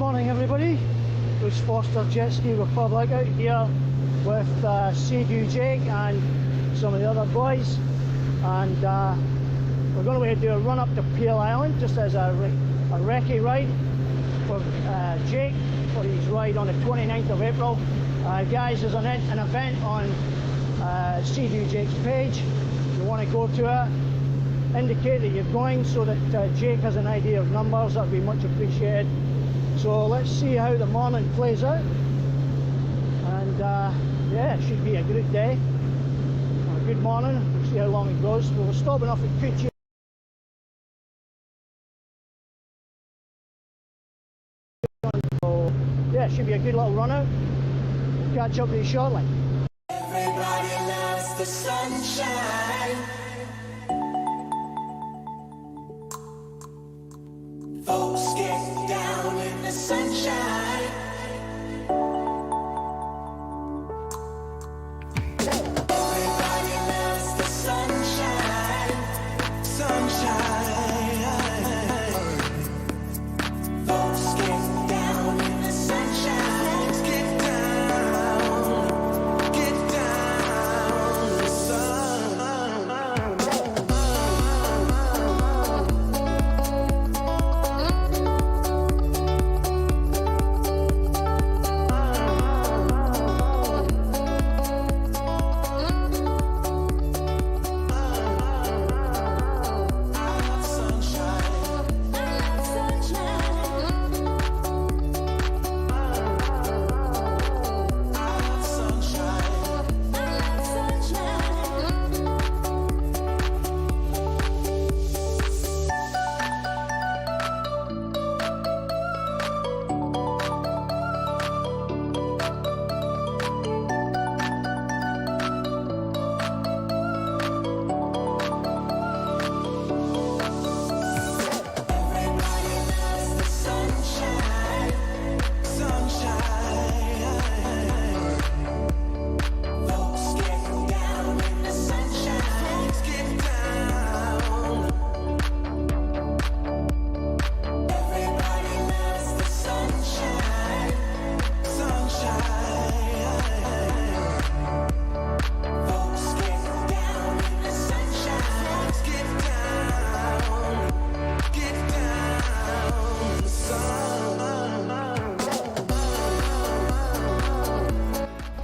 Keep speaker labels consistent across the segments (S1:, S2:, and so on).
S1: morning everybody, Bruce Foster, Jetski Republic out here with Sea-Doo Jake and some of the other boys, and we're going to do a run up to Peel Island just as a recce ride for Jake for his ride on the 29th of April. Guys, there's an event on Sea-Doo Jake's page. If you want to go to it, indicate that you're going so that Jake has an idea of numbers. That would be much appreciated. So let's see how the morning plays out, and yeah, it should be a good day, a good morning. We'll see how long it goes. We're stopping off at Kuchi. So yeah, it should be a good little run out. We'll catch up with you shortly.
S2: Everybody loves the sunshine. Folks get down in the sunshine. Everybody loves the sunshine. Sunshine. Folks get down in the sunshine. Folks get down. Get down in the sun.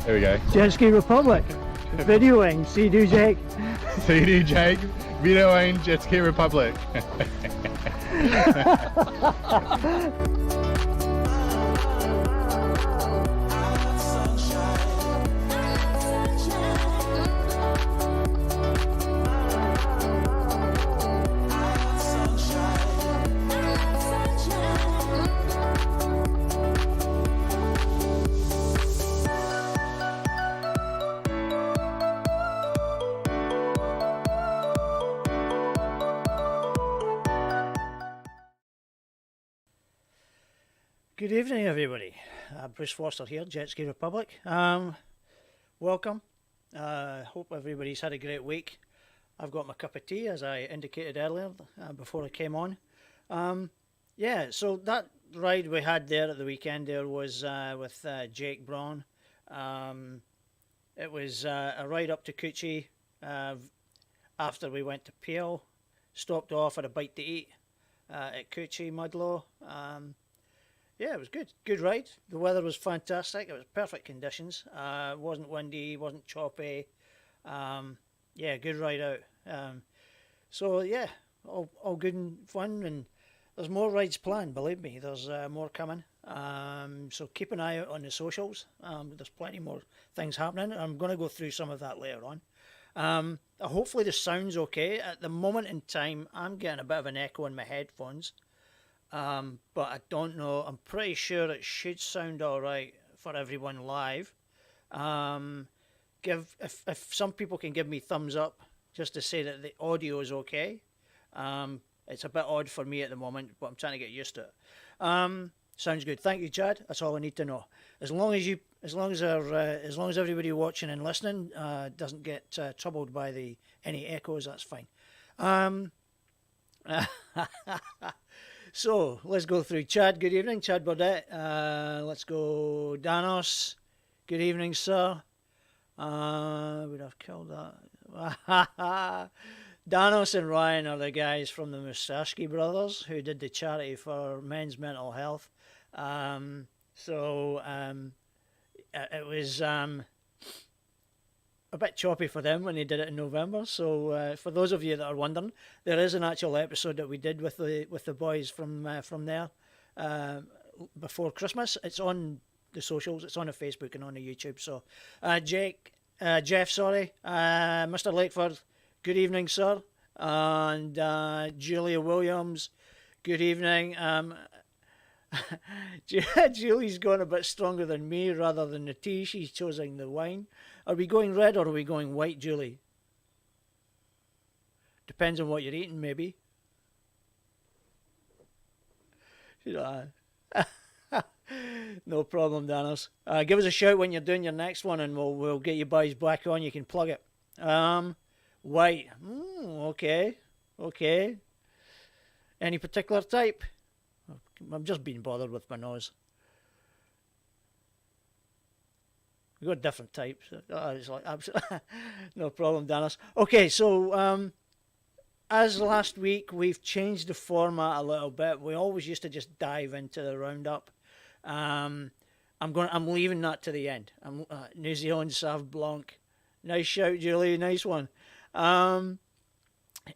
S3: There we go.
S1: Jetski Republic, videoing Sea-Doo Jake.
S3: Sea-Doo Jake, videoing Jetski Republic.
S1: Good evening everybody, Bruce Foster here, Jetski Republic. Welcome. Hope everybody's had a great week. I've got my cup of tea as I indicated earlier before I came on. Yeah, so that ride we had there at the weekend there was with Jake Braun. It was a ride up to Kuchi after we went to Peel, stopped off at a bite to eat at Kuchi Mudlow. Yeah, it was good. Good ride. The weather was fantastic. It was perfect conditions. It wasn't windy, wasn't choppy. Yeah, good ride out. So yeah, all good and fun. And there's more rides planned. Believe me, there's more coming. So keep an eye out on the socials. There's plenty more things happening. I'm going to go through some of that later on. Hopefully the sound's okay. At the moment in time, I'm getting a bit of an echo in my headphones. But I don't know. I'm pretty sure it should sound all right for everyone live. If some people can give me thumbs up just to say that the audio is okay. It's a bit odd for me at the moment, but I'm trying to get used to it. Sounds good. Thank you, Chad. That's all I need to know. As long as everybody watching and listening doesn't get troubled by any echoes, that's fine. So let's go through Chad. Good evening, Chad Burdett. Let's go Danos. Good evening, sir. Would have killed that. Danos and Ryan are the guys from the Musashki brothers who did the charity for men's mental health. It was a bit choppy for them when they did it in November. So for those of you that are wondering, there is an actual episode that we did with the boys from there before Christmas. It's on the socials. It's on the Facebook and on the YouTube. So Jeff, sorry, Mr. Lakeford, good evening, sir, and Julia Williams, good evening. Julie's gone a bit stronger than me rather than the tea. She's choosing the wine. Are we going red or are we going white, Julie? Depends on what you're eating, maybe. No problem, Danos. Give us a shout when you're doing your next one and we'll get you boys back on. You can plug it. White. Okay. Any particular type? I'm just being bothered with my nose. We've got different types. It's like absolutely no problem, Danos. Okay, so as last week, we've changed the format a little bit. We always used to just dive into the roundup. I'm leaving that to the end. New Zealand Sauv Blanc. Nice shout, Julie. Nice one.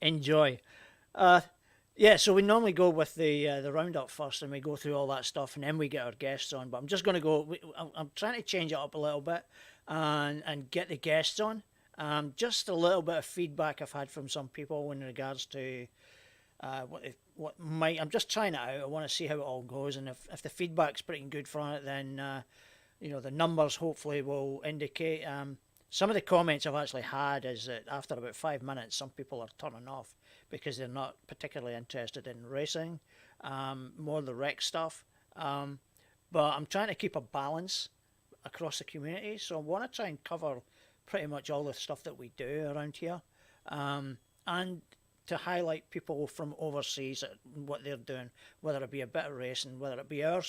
S1: Enjoy. Yeah, so we normally go with the roundup first, and we go through all that stuff, and then we get our guests on. But I'm just going to go. I'm trying to change it up a little bit, and get the guests on. Just a little bit of feedback I've had from some people in regards to what might. I'm just trying it out. I want to see how it all goes, and if the feedback's pretty good from it, then the numbers hopefully will indicate. Some of the comments I've actually had is that after about 5 minutes, some people are turning off because they're not particularly interested in racing, more the rec stuff. But I'm trying to keep a balance across the community, so I want to try and cover pretty much all the stuff that we do around here, and to highlight people from overseas, what they're doing, whether it be a bit of racing, whether it be our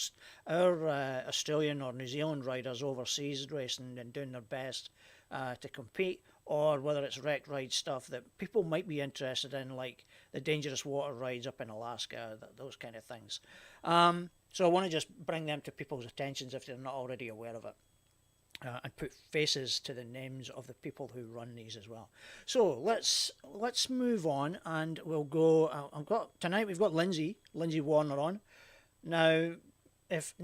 S1: Australian or New Zealand riders overseas racing and doing their best to compete, or whether it's rec ride stuff that people might be interested in, like the dangerous water rides up in Alaska, those kind of things. So I want to just bring them to people's attentions if they're not already aware of it. And put faces to the names of the people who run these as well. So let's move on, and we'll go. Tonight we've got Lindsay Warner on. Now, if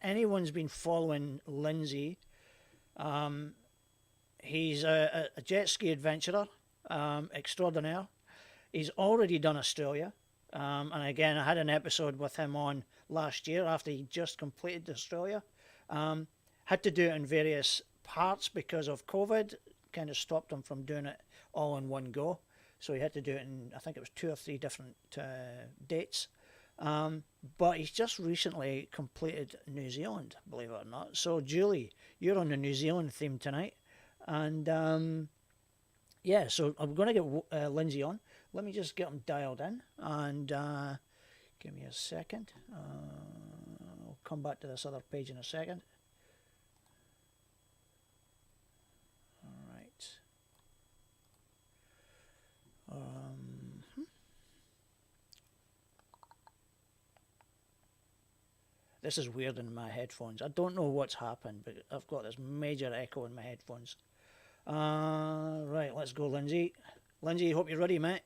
S1: anyone's been following Lindsay, he's a jet ski adventurer extraordinaire. He's already done Australia, and again I had an episode with him on last year after he just completed Australia. Had to do it in various parts because of COVID, kind of stopped him from doing it all in one go. So he had to do it in, I think it was 2 or 3 different dates. But he's just recently completed New Zealand, believe it or not. So Julie, you're on the New Zealand theme tonight. And yeah, so I'm going to get Lindsay on. Let me just get him dialed in, and give me a second. I'll come back to this other page in a second. This is weird in my headphones. I don't know what's happened, but I've got this major echo in my headphones. Right, let's go, Lindsay. Lindsay, hope you're ready, mate.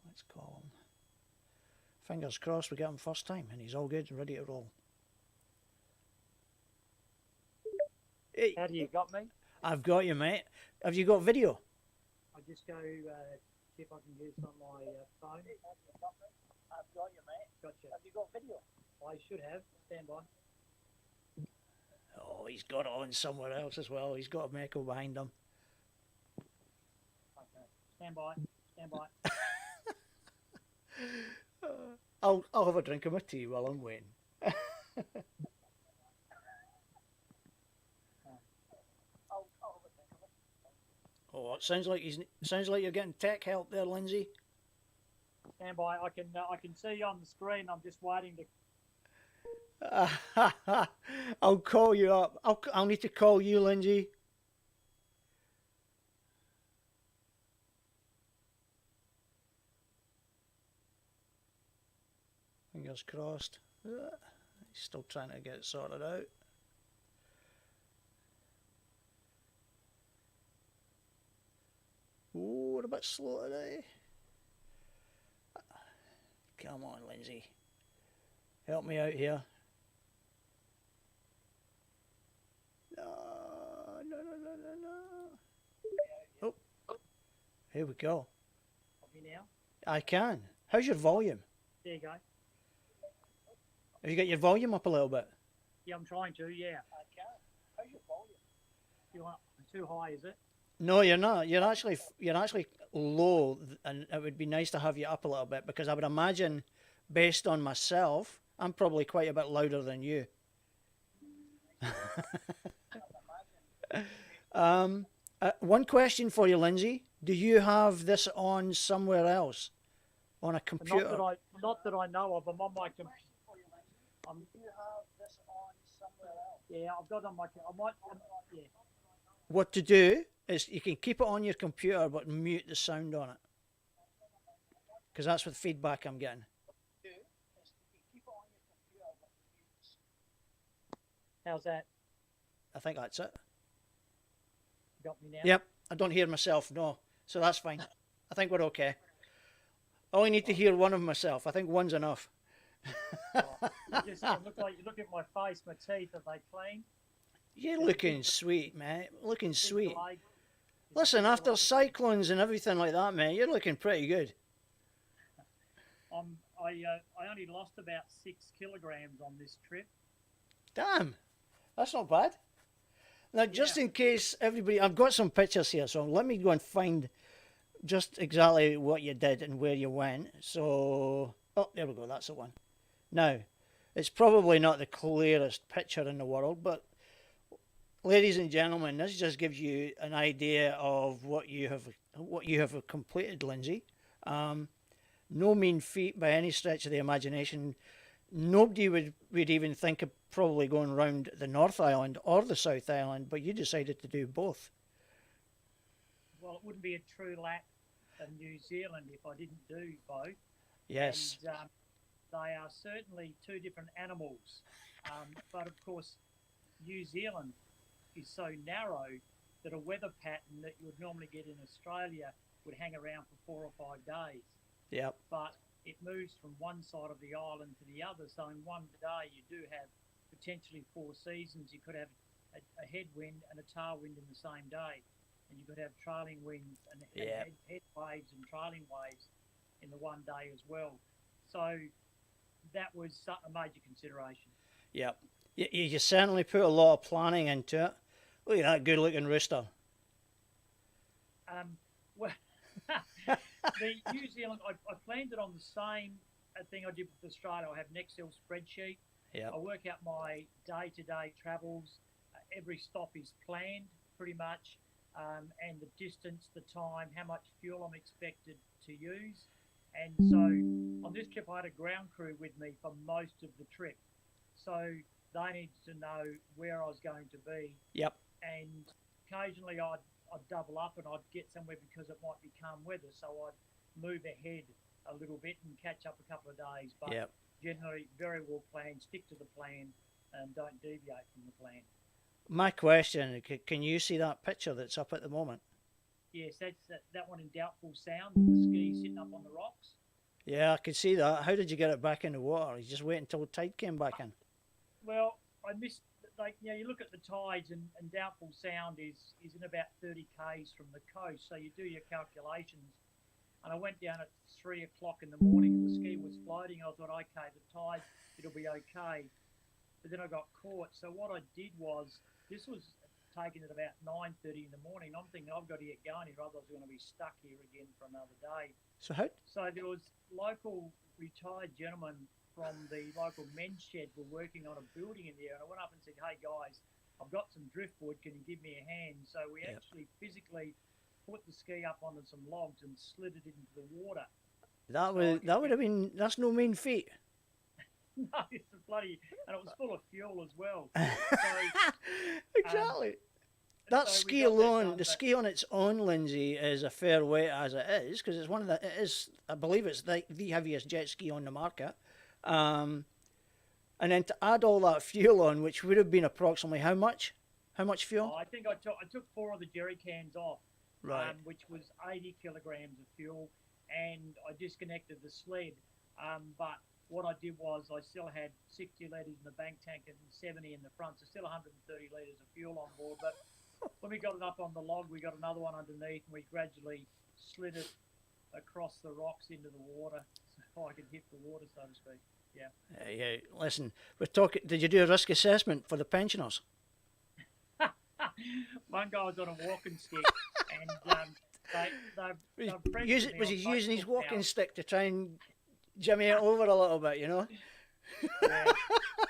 S1: Let's call him. Fingers crossed we get him first time, and he's all good and ready to roll. Hey.
S4: How do you got me?
S1: I've got you, mate. Have you got video?
S4: I'll just go see if I can use it on my phone.
S1: I've got you, mate.
S4: Gotcha.
S1: Have you got video?
S4: I should have. Stand by.
S1: Oh, he's got it on somewhere else as well. He's got a Meko behind him.
S4: Okay. Stand by. Stand by.
S1: I'll have a drink of my tea while I'm waiting. Oh, Oh, it sounds like you're getting tech help there, Lindsay.
S4: Stand by. I can see you on the screen. I'm just waiting to.
S1: I'll call you up. I'll need to call you, Lindsay. Fingers crossed. He's still trying to get it sorted out. Ooh, we're a bit slow today. Come on, Lindsay. Help me out here. No. Oh, here we go.
S4: Me now.
S1: I can. How's your volume?
S4: There you go.
S1: Have you got your volume up a little bit?
S4: Yeah, I'm trying to. Yeah. I can. How's your volume? You want too high? Is it?
S1: No, you're not. You're actually low, and it would be nice to have you up a little bit because I would imagine, based on myself, I'm probably quite a bit louder than you. One question for you, Lindsay. Do you have this on somewhere else, on a computer?
S4: Not that I know of. I'm on my computer. Do you have this on somewhere else? Yeah, I've got it on my. Yeah.
S1: What to do is you can keep it on your computer, but mute the sound on it, because that's what feedback I'm getting.
S4: How's that?
S1: I think that's it.
S4: You got me now?
S1: Yep, I don't hear myself, no, so that's fine. I think we're okay. I only need to hear one of myself. I think one's enough.
S4: You look at my face, my teeth, are they clean?
S1: You're looking sweet, mate. Looking sweet. Listen, after cyclones and everything like that, mate, you're looking pretty good.
S4: I only lost about 6 kilograms on this trip.
S1: Damn, that's not bad. Now, just in case everybody, I've got some pictures here, so let me go and find just exactly what you did and where you went. So, oh, there we go, that's the one. Now, it's probably not the clearest picture in the world, but ladies and gentlemen, this just gives you an idea of what you have completed, Lindsay. No mean feat by any stretch of the imagination. Nobody would even think of probably going round the North Island or the South Island, but you decided to do both.
S4: Well, it wouldn't be a true lap of New Zealand if I didn't do both.
S1: Yes.
S4: And, they are certainly two different animals. But of course, New Zealand is so narrow that a weather pattern that you would normally get in Australia would hang around for 4 or 5 days.
S1: Yep.
S4: But it moves from one side of the island to the other. So in one day, you do have potentially 4 seasons. You could have a headwind and a tailwind in the same day. And you could have trailing winds and head waves and trailing waves in the one day as well. So that was a major consideration.
S1: Yep. You certainly put a lot of planning into it. Look at that good-looking rooster.
S4: Well, the New Zealand, I planned it on the same thing I did with Australia. I have an Excel spreadsheet.
S1: Yep.
S4: I work out my day-to-day travels. Every stop is planned pretty much, and the distance, the time, how much fuel I'm expected to use. And so on this trip, I had a ground crew with me for most of the trip. So they needed to know where I was going to be.
S1: Yep.
S4: And occasionally I'd double up and I'd get somewhere because it might be calm weather. So I'd move ahead a little bit and catch up a couple of days. But generally very well planned, stick to the plan and don't deviate from the plan. My
S1: question, can you see that picture that's up at the moment?
S4: Yes, that's that one in Doubtful Sound, the ski sitting up on the rocks.
S1: Yeah, I can see that. How did you get it back in the water? You just wait until the tide came back in?
S4: Well, I missed, you look at the tides and Doubtful Sound is in about 30 k's from the coast, so you do your calculations. And I went down at 3 o'clock in the morning and the ski was floating. I thought, okay, the tide, it'll be okay. But then I got caught. So what I did was, this was taken at about 9:30 in the morning. I'm thinking I've got to get going here, otherwise I'm going to be stuck here again for another day.
S1: So
S4: there was local retired gentlemen from the local men's shed were working on a building in there, and I went up and said, hey guys, I've got some driftwood, can you give me a hand? So we actually physically put the ski up onto some logs and slid it into the water.
S1: That would have been, that's no mean feat.
S4: No, it's a bloody, and it was full of fuel as well. So,
S1: Exactly. That
S4: so we
S1: ski
S4: got that
S1: alone,
S4: done,
S1: the
S4: but-
S1: ski on its own, Lindsay, is a fair weight as it is, because it's one of the, it is, I believe it's the heaviest jet ski on the market. And then to add all that fuel on, which would have been approximately how much? How much fuel?
S4: I think I took 4 of the jerry cans off,
S1: Right.
S4: which was 80 kilograms of fuel, and I disconnected the sled. But what I did was I still had 60 litres in the bank tank and 70 in the front, so still 130 litres of fuel on board. But when we got it up on the log, we got another one underneath, and we gradually slid it across the rocks into the water so I could hit the water, so to speak. Yeah.
S1: Yeah, listen, we're talking, did you do a risk assessment for the pensioners?
S4: One guy was on a walking stick, and they've friended me
S1: Was
S4: on
S1: he using his
S4: Facebook
S1: walking
S4: now.
S1: stick to try and jimmy it over a little bit, you know?
S4: Yeah.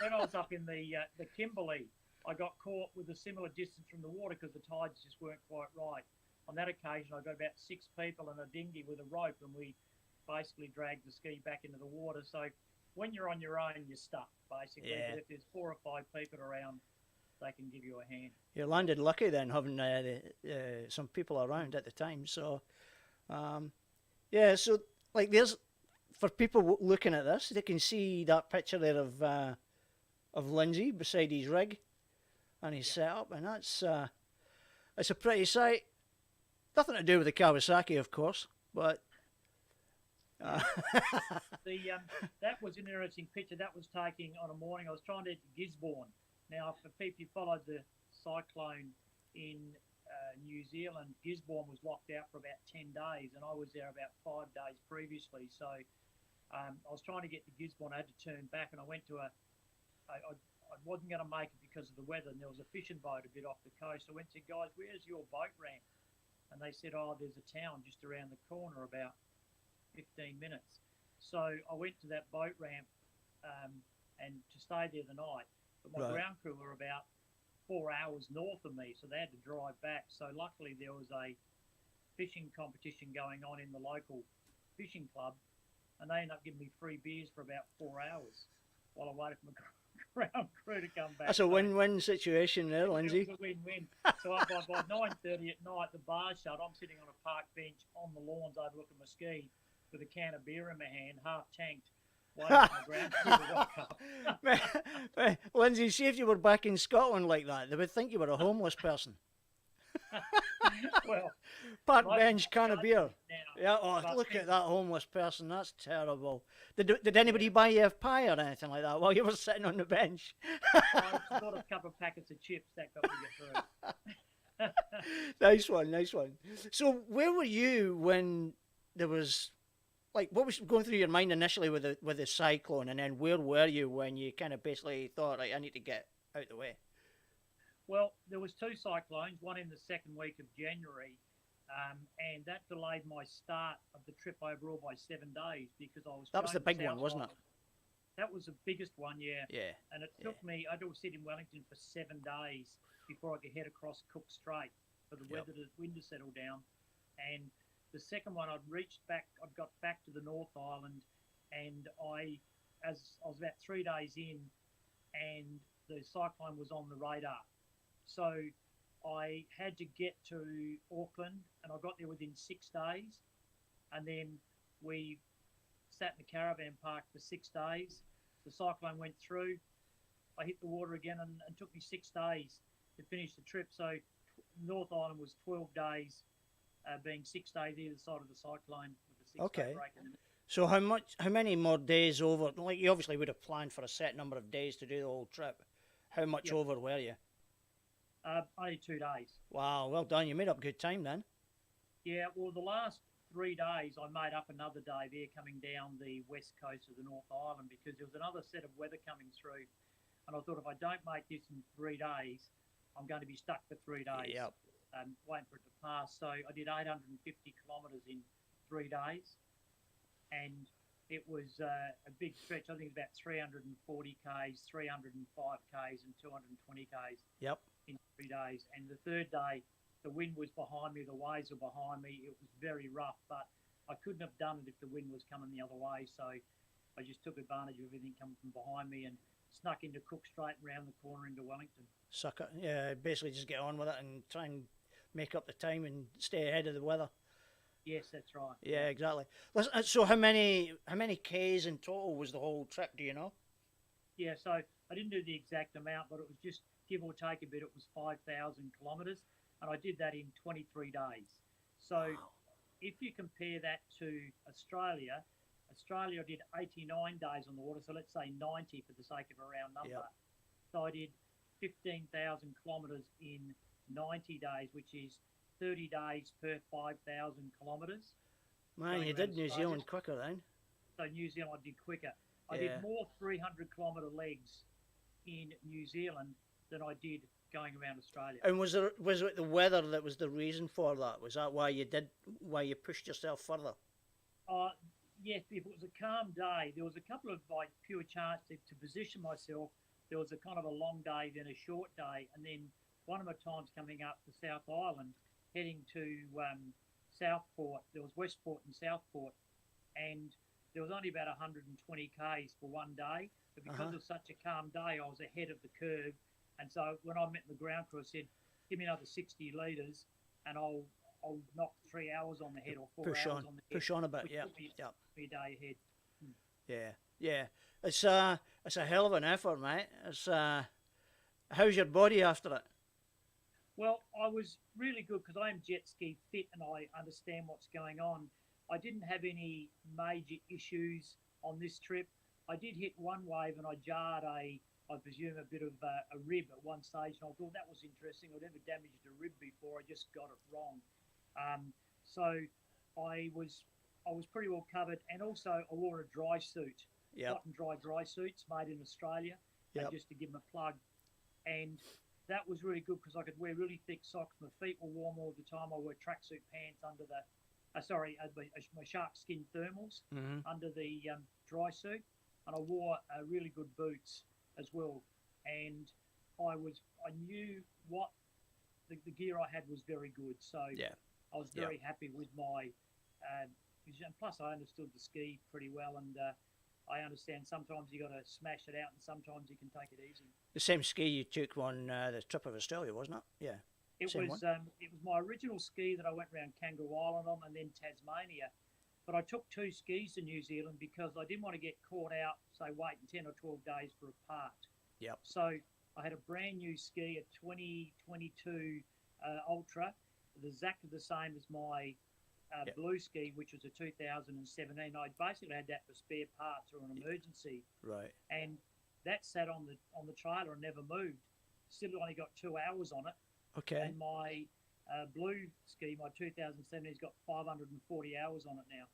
S4: When I was up in the Kimberley, I got caught with a similar distance from the water because the tides just weren't quite right. On that occasion, I got about 6 people in a dinghy with a rope, and we basically dragged the ski back into the water. So when you're on your own, you're stuck, basically.
S1: Yeah.
S4: But if there's 4 or 5 people around, they can give you a hand.
S1: You landed lucky then, having some people around at the time. So, yeah, so like there's, for people looking at this, they can see that picture there of Lindsay beside his rig and his setup, and that's it's a pretty sight. Nothing to do with the Kawasaki, of course, but
S4: That was an interesting picture. That was taken on a morning. I was trying to get to Gisborne. Now, for people who followed the cyclone in New Zealand, Gisborne was locked out for about 10 days, and I was there about 5 days previously. So I was trying to get to Gisborne. I had to turn back, and I went to I wasn't going to make it because of the weather, and there was a fishing boat a bit off the coast. I went to, guys, where's your boat ramp? And they said, oh, there's a town just around the corner, about 15 minutes. So I went to that boat ramp and to stay there the night. But my
S1: Right.
S4: ground crew were about 4 hours north of me, so they had to drive back. So luckily there was a fishing competition going on in the local fishing club, and they ended up giving me free beers for about 4 hours while I waited for my ground crew to come back.
S1: that's a win-win situation there, Lindsay.
S4: It was a win-win. So by 9:30 at night, the bar shut. I'm sitting on a park bench on the lawns overlooking my ski with a can of beer in my hand, half tanked, waiting for my ground crew to rock up.
S1: Lindsay, see if you were back in Scotland like that, they would think you were a homeless person.
S4: Well,
S1: Park
S4: most
S1: bench,
S4: of my
S1: can of beer.
S4: now,
S1: Yeah, oh,
S4: but
S1: look
S4: then-
S1: at that homeless person. That's terrible. Did anybody buy you a pie or anything like that while you were sitting on the bench?
S4: I bought a couple of packets of chips that got me through.
S1: Nice one, nice one. So, where were you when there was, like, what was going through your mind initially with the cyclone, and then where were you when you kind of basically thought, right, I need to get out the way?
S4: Well, there was 2 cyclones, one in the second week of January, and that delayed my start of the trip overall by 7 days because I was.
S1: That was the
S4: flying to
S1: big one,
S4: South
S1: wasn't it?
S4: Island. That was the biggest one, yeah.
S1: Yeah.
S4: And it took me. I had to sit in Wellington for 7 days before I could head across Cook Strait for the
S1: Yep.
S4: wind to settle down. And the second one, I'd got back to the North Island, and I was about 3 days in, and the cyclone was on the radar. So I had to get to Auckland, and I got there within 6 days, and then we sat in the caravan park for 6 days. The cyclone went through. I hit the water again, and it took me 6 days to finish the trip. So North Island was 12 days, being 6 days either side of the cyclone with a 6-day
S1: Okay.
S4: break in the middle.
S1: So how many more days over? Like, you obviously would have planned for a set number of days to do the whole trip. How much
S4: Yep.
S1: over were you?
S4: Only 2 days.
S1: Wow, well done. You made up good time then.
S4: Yeah, well, the last 3 days I made up another day there coming down the west coast of the North Island because there was another set of weather coming through. And I thought if I don't make this in 3 days, I'm going to be stuck for 3 days.
S1: Yep.
S4: Waiting for it to pass. So I did 850 kilometres in 3 days. And it was a big stretch. I think it was about 340 Ks, 305 Ks and 220 Ks
S1: Yep.
S4: in 3 days. And the third day, the wind was behind me, the waves were behind me. It was very rough, but I couldn't have done it if the wind was coming the other way. So I just took advantage of everything coming from behind me and snuck into Cook Strait and round the corner into Wellington.
S1: Suck it. Yeah, basically just get on with it and try and make up the time and stay ahead of the weather.
S4: Yes, that's right.
S1: Yeah, exactly. Listen, so how many Ks in total was the whole trip? Do you know?
S4: Yeah, so I didn't do the exact amount, but it was just give or take a bit. It was 5,000 kilometres, and I did that in 23 days. So if you compare that to Australia, Australia did 89 days on the water, so let's say 90 for the sake of a round number.
S1: Yep.
S4: So I did 15,000 kilometres in 90 days, which is 30 days per 5,000 kilometres.
S1: Man, you did New Zealand quicker then.
S4: So New Zealand I did quicker. I
S1: Yeah.
S4: did more 300-kilometre legs in New Zealand than I did going around Australia.
S1: And was it the weather that was the reason for that? Was that why you pushed yourself further?
S4: Yes, if it was a calm day, there was a couple of like pure chance to position myself. There was a kind of a long day, then a short day, and then one of my times coming up the South Island, heading to Southport. There was Westport and Southport, and there was only about 120 k's for one day. But because it was such a calm day, I was ahead of the curve, and so when I met the ground crew, I said, "Give me another 60 litres, and I'll knock 3 hours on the head or 4 hours on the head."
S1: Push on a bit,
S4: which
S1: yeah,
S4: put me
S1: yeah.
S4: a day ahead.
S1: Yeah. It's a hell of an effort, mate. How's your body after it?
S4: Well, I was really good because I am jet ski fit and I understand what's going on. I didn't have any major issues on this trip. I did hit one wave and I jarred I presume, a bit of a rib at one stage, and I thought that was interesting. I'd never damaged a rib before. I just got it wrong. So I was pretty well covered, and also I wore a dry suit, cotton dry suits made in Australia, just to give them a plug. And that was really good because I could wear really thick socks. My feet were warm all the time. I wore tracksuit pants under the, my shark skin thermals under the dry suit, and I wore really good boots as well. And I knew what the gear I had was very good. So I was very happy with my. And plus, I understood the ski pretty well, and I understand sometimes you got to smash it out, and sometimes you can take it easy.
S1: The same ski you took on the trip of Australia, wasn't it? Yeah.
S4: It was my original ski that I went around Kangaroo Island on, and then Tasmania. But I took two skis to New Zealand because I didn't want to get caught out, say, waiting 10 or 12 days for a part. Yep. So I had a brand new ski, a 2022 Ultra, exactly the same as my blue ski, which was a 2017. I basically had that for spare parts or an emergency. Right. And that sat on the trailer and never moved. Still only got 2 hours on it. Okay. And my blue ski, my 2017, has got 540 hours on it now.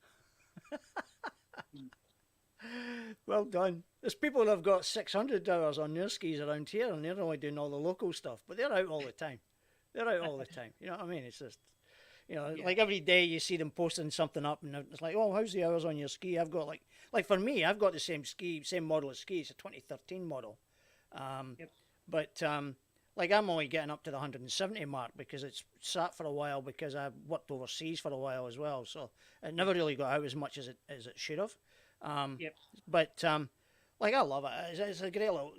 S1: Well done. There's people that have got 600 hours on their skis around here, and they're only doing all the local stuff, but they're out all the time. They're out all the time. You know what I mean? It's just, like every day you see them posting something up, and it's like, oh, how's the hours on your ski? I've got like for me, I've got the same model of ski. It's a 2013 model. But like I'm only getting up to the 170 mark because it's sat for a while because I've worked overseas for a while as well. So it never really got out as much as it should have. But like I love it. It's a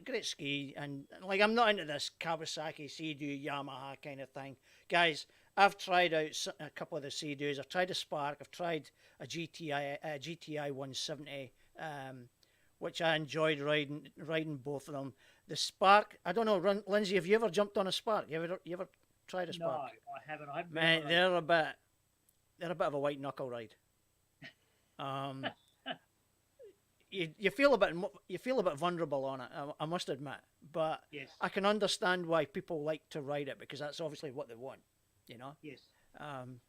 S1: great ski, and like I'm not into this Kawasaki Sea-Doo Yamaha kind of thing, guys. I've tried out a couple of the Sea-Doos. I've tried a Spark. I've tried a GTI 170, which I enjoyed riding both of them. The Spark, I don't know, Lindsay, have you ever jumped on a Spark? You ever tried a Spark?
S4: No, I haven't.
S1: Man, they're a bit of a white knuckle ride. You feel a bit vulnerable on it, I must admit. But yes. I can understand why people like to ride it because that's obviously what they want, Yes.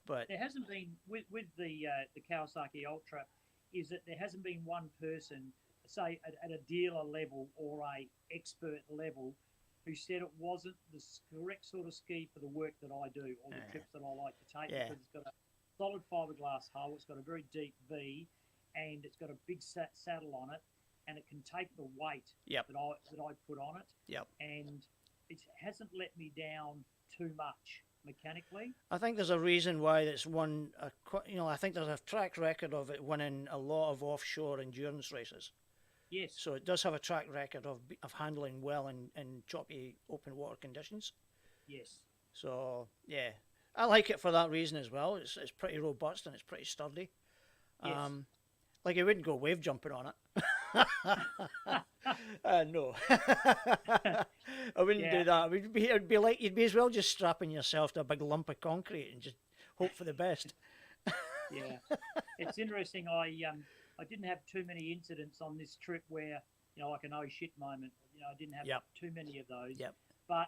S1: But
S4: there hasn't been with the Kawasaki Ultra, is that there hasn't been one person, say at a dealer level or a expert level, who said it wasn't the correct sort of ski for the work that I do or the trips that I like to take. Because it's got a solid fiberglass hull, it's got a very deep V, and it's got a big saddle on it, and it can take the weight that I put on it. And it hasn't let me down too much, mechanically.
S1: I think there's a reason why it's won. I think there's a track record of it winning a lot of offshore endurance races.
S4: Yes.
S1: So it does have a track record of handling well in choppy open water conditions.
S4: Yes.
S1: So yeah, I like it for that reason as well. It's pretty robust and it's pretty sturdy.
S4: Yes.
S1: Like you wouldn't go wave jumping on it. No, I wouldn't do that. It'd be like you'd be as well just strapping yourself to a big lump of concrete and just hope for the best.
S4: Yeah. It's interesting. I didn't have too many incidents on this trip where, like an oh shit moment. I didn't have
S1: Yep.
S4: too many of those.
S1: Yep.
S4: But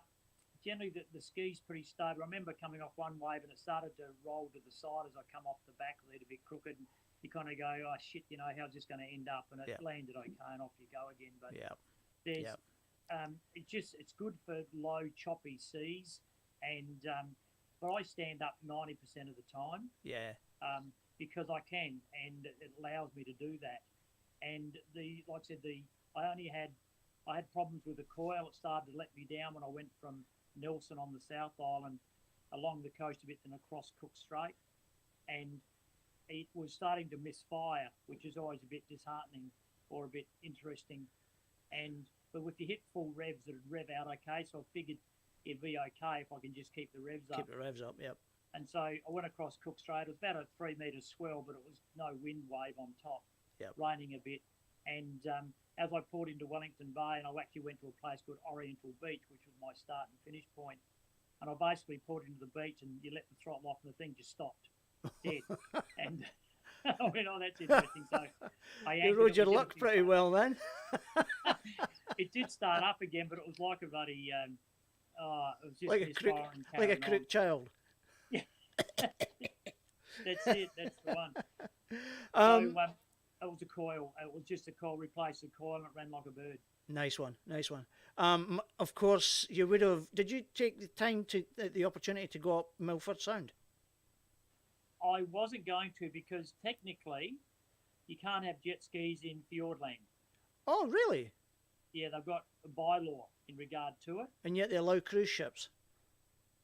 S4: generally the ski's pretty stable. I remember coming off one wave and it started to roll to the side as I come off the back lead a bit crooked. And you kind of go, oh shit, how's this going to end up? And it
S1: Yep.
S4: landed okay and off you go again. But
S1: Yeah.
S4: there's,
S1: Yep.
S4: it's good for low choppy seas. And, but I stand up 90% of the time.
S1: Yeah.
S4: Because I can, and it allows me to do that. And like I said, I had problems with the coil. It started to let me down when I went from Nelson on the South Island along the coast a bit and across Cook Strait, and it was starting to misfire, which is always a bit disheartening or a bit interesting. But if you hit full revs, it'd rev out okay. So I figured it'd be okay if I can just keep the revs up.
S1: Keep the revs up. Yep.
S4: And so I went across Cook Strait. It was about a 3 metre swell, but it was no wind wave on top,
S1: Yep.
S4: raining a bit. And as I pulled into Wellington Bay, and I actually went to a place called Oriental Beach, which was my start and finish point. And I basically pulled into the beach, and you let the throttle off, and the thing just stopped dead. And I went, oh, that's interesting. So I
S1: You
S4: anchored
S1: rode
S4: it
S1: your
S4: with
S1: luck
S4: everything
S1: pretty
S4: going.
S1: well then.
S4: It did start up again, but it was like a bloody, it was just
S1: Like a crook,
S4: misfiring,
S1: like a
S4: carrying on.
S1: crook child.
S4: That's it. That's the one.
S1: Um,
S4: So it was a coil. It was just a coil. Replaced the coil, and it ran like a bird.
S1: Nice one. Of course, you would have. Did you take the time the opportunity to go up Milford Sound?
S4: I wasn't going to because technically, you can't have jet skis in Fjordland.
S1: Oh, really?
S4: Yeah, they've got a bylaw in regard to it.
S1: And yet they allow cruise ships.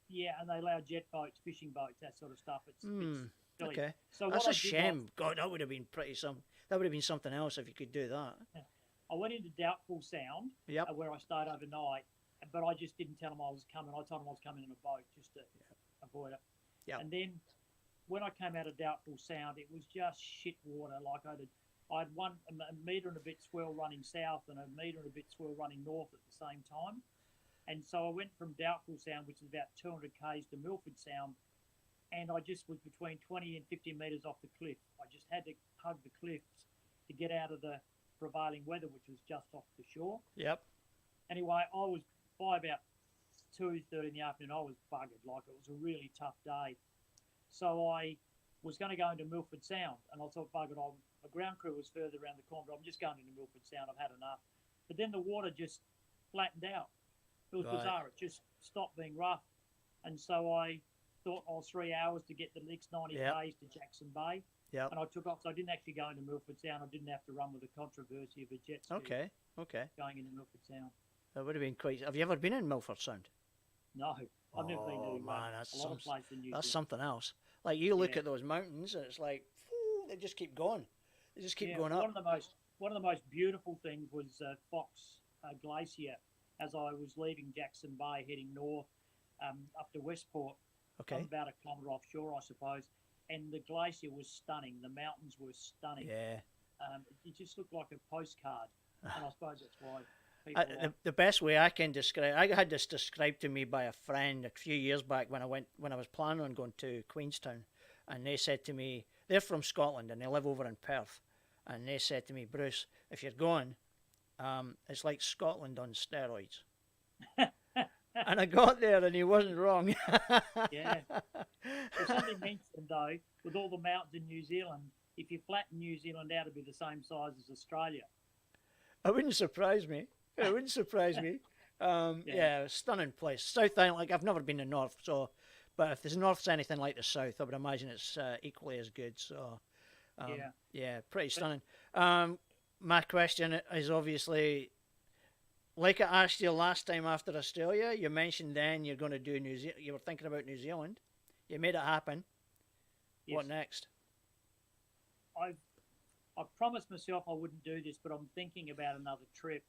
S4: Yeah, and they allow jet boats, fishing boats, that sort of stuff. It's silly.
S1: Okay,
S4: So
S1: that's
S4: what
S1: a
S4: I did
S1: shame. God, that would have been That would have been something else if you could do that.
S4: I went into Doubtful Sound,
S1: Yep.
S4: where I stayed overnight, but I just didn't tell them I was coming. I told them I was coming in a boat just to avoid it.
S1: Yep.
S4: And then when I came out of Doubtful Sound, it was just shit water. Like I had a metre and a bit swell running south and a metre and a bit swell running north at the same time. And so I went from Doubtful Sound, which is about 200 k's, to Milford Sound, and I just was between 20 and 50 metres off the cliff. I just had to hug the cliffs to get out of the prevailing weather, which was just off the shore.
S1: Yep.
S4: Anyway, I was, by about 2:30 in the afternoon, I was buggered. Like, it was a really tough day. So I was going to go into Milford Sound, and I thought, buggered, my ground crew was further around the corner, but I'm just going into Milford Sound. I've had enough. But then the water just flattened out. It was
S1: Right.
S4: bizarre. It just stopped being rough. And so I thought I was 3 hours to get the next 90
S1: Yep.
S4: k's to Jackson Bay.
S1: Yep.
S4: And I took off, so I didn't actually go into Milford Sound. I didn't have to run with the controversy of a jet ski
S1: Okay.
S4: going into Milford Sound.
S1: That would have been quite. Have you ever been in Milford Sound?
S4: No, I've never been
S1: Oh,
S4: to
S1: man, that's
S4: a lot of places in New
S1: That's
S4: Zealand.
S1: something else. Like you look
S4: Yeah.
S1: at those mountains, and it's like whew, they just keep going. They just keep going
S4: One
S1: up.
S4: of the most beautiful things was Fox Glacier. As I was leaving Jackson Bay, heading north up to Westport,
S1: Okay.
S4: about a kilometre offshore, I suppose. And the glacier was stunning. The mountains were stunning.
S1: Yeah.
S4: It just looked like a postcard, and I suppose that's why people.
S1: The best way I can describe, I had this described to me by a friend a few years back when I was planning on going to Queenstown, and they said to me, they're from Scotland and they live over in Perth, and they said to me, Bruce, if you're going, it's like Scotland on steroids. And I got there and he wasn't wrong.
S4: Yeah. There's something mentioned though, with all the mountains in New Zealand, if you flatten New Zealand out, it'd be the same size as Australia.
S1: It wouldn't surprise me. It wouldn't surprise me. Yeah, stunning place. South Island, like I've never been to North, so, but if the North's anything like the South, I would imagine it's equally as good. So, yeah, pretty stunning. My question is obviously, like I asked you last time after Australia, you mentioned then you're going to do New Zealand. You were thinking about New Zealand. You made it happen.
S4: Yes.
S1: What next?
S4: I promised myself I wouldn't do this, but I'm thinking about another trip.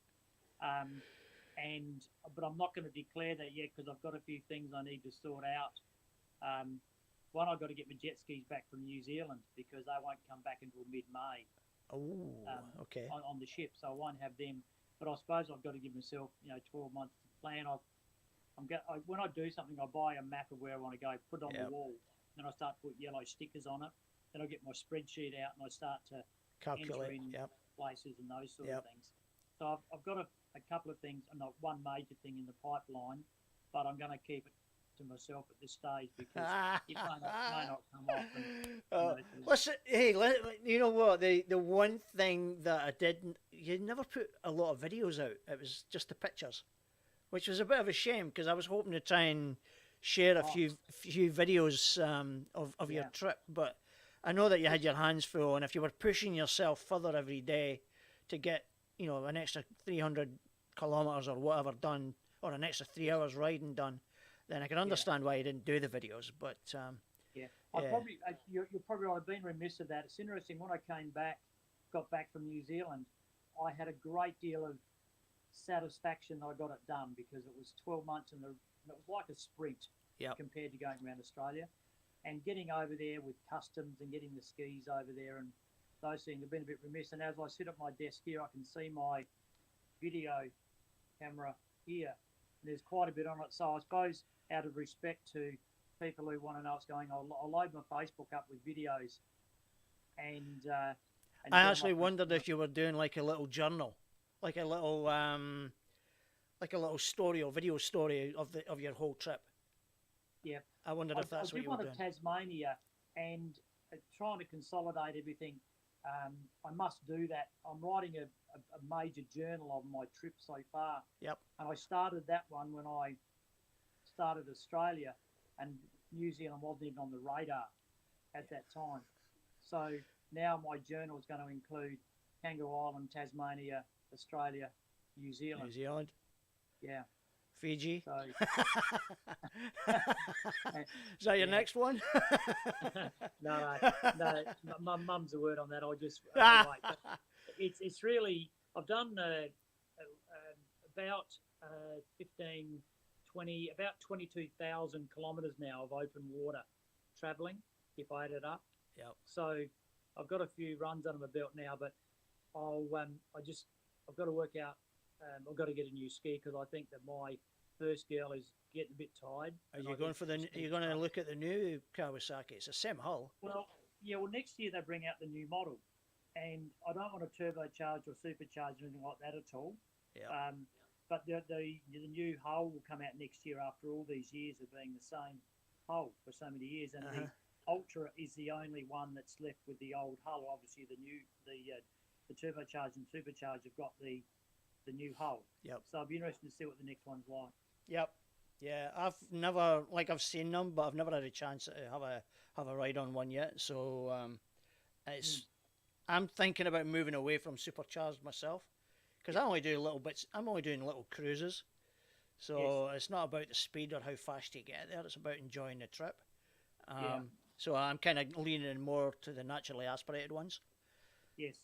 S4: But I'm not going to declare that yet because I've got a few things I need to sort out. One, I've got to get my jet skis back from New Zealand because they won't come back until mid-May.
S1: Oh, okay.
S4: On the ship, so I won't have them. But I suppose I've got to give myself, 12 months to plan. When I do something, I buy a map of where I want to go, put it on the wall, then I start to put yellow stickers on it. Then I get my spreadsheet out and I start to
S1: Calculate.
S4: enter in places and those sort of things. So I've got a couple of things, not one major thing in the pipeline, but I'm going to keep it to myself at this stage because it may not come off.
S1: Listen, hey, you know what? The one thing that I didn't, you never put a lot of videos out. It was just the pictures, which was a bit of a shame because I was hoping to try and share a few videos of your trip, but I know that you had your hands full, and if you were pushing yourself further every day to get, an extra 300 kilometers or whatever done, or an extra 3 hours riding done, then I can understand why you didn't do the videos. But
S4: you're probably right. I've been remiss of that. It's interesting. When I got back from New Zealand, I had a great deal of satisfaction that I got it done because it was 12 months and it was like a sprint compared to going around Australia. And getting over there with customs and getting the skis over there and those things have been a bit remiss. And as I sit at my desk here, I can see my video camera here. And there's quite a bit on it. So I suppose out of respect to people who want to know what's going on, I'll load my Facebook up with videos. And
S1: I actually wondered if you were doing like a little journal, like a little story or video story of your whole trip.
S4: Yeah.
S1: I wondered if that's what you were doing.
S4: I did one of Tasmania and trying to consolidate everything. I must do that. I'm writing a major journal of my trip so far.
S1: Yep.
S4: And I started that one when I started Australia, and New Zealand wasn't even on the radar at that time. So now my journal is going to include Kangaroo Island, Tasmania, Australia, New Zealand.
S1: New Zealand.
S4: Yeah.
S1: Fiji.
S4: So,
S1: is that your next one?
S4: No. My mum's a word on that. It's really. I've done about 22,000 kilometres now of open water travelling, if I add it up.
S1: Yep.
S4: So I've got a few runs under my belt now, but I've got to work out. I've got to get a new ski because I think that my first girl is getting a bit tired.
S1: Are you going to look at the new Kawasaki? It's the same hull.
S4: Well, next year they bring out the new model, and I don't want to turbocharge or supercharge or anything like that at all.
S1: Yeah.
S4: But the new hull will come out next year after all these years of being the same hull for so many years, and the Ultra is the only one that's left with the old hull. Obviously, the turbocharged and supercharged have got the new hull.
S1: Yep.
S4: So it'll be interesting to see what the next one's like.
S1: Yep. Yeah, I've seen them, but I've never had a chance to have a ride on one yet. So I'm thinking about moving away from supercharged myself because I only do little bits. I'm only doing little cruises, so it's not about the speed or how fast you get there. It's about enjoying the trip. So I'm kind of leaning more to the naturally aspirated ones.
S4: Yes.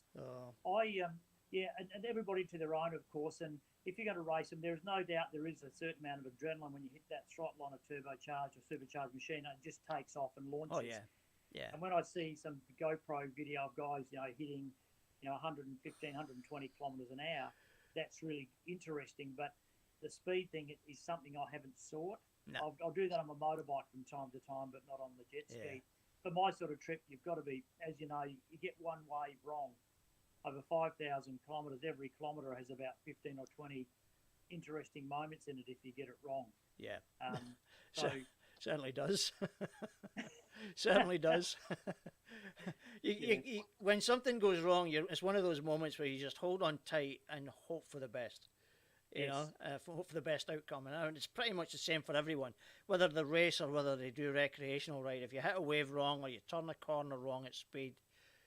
S4: And everybody to their own, of course. And if you're going to race them, there's no doubt there is a certain amount of adrenaline when you hit that throttle on a turbocharged or supercharged machine. It just takes off and launches.
S1: Oh yeah.
S4: And when I see some GoPro video of guys, hitting, 115, 120 kilometres an hour, that's really interesting. But the speed thing is something I haven't sought.
S1: No.
S4: I'll do that on my motorbike from time to time, but not on the jet ski. For my sort of trip, you've got to be, as you know, you get one wave wrong. Over 5,000 kilometres, every kilometre has about 15 or 20 interesting moments in it if you get it wrong.
S1: Yeah.
S5: Certainly does. Certainly does. When something goes wrong, it's one of those moments where you just hold on tight and hope for the best. You know, hope for the best outcome. And it's pretty much the same for everyone, whether they race or whether they do recreational ride. If you hit a wave wrong or you turn a corner wrong at speed,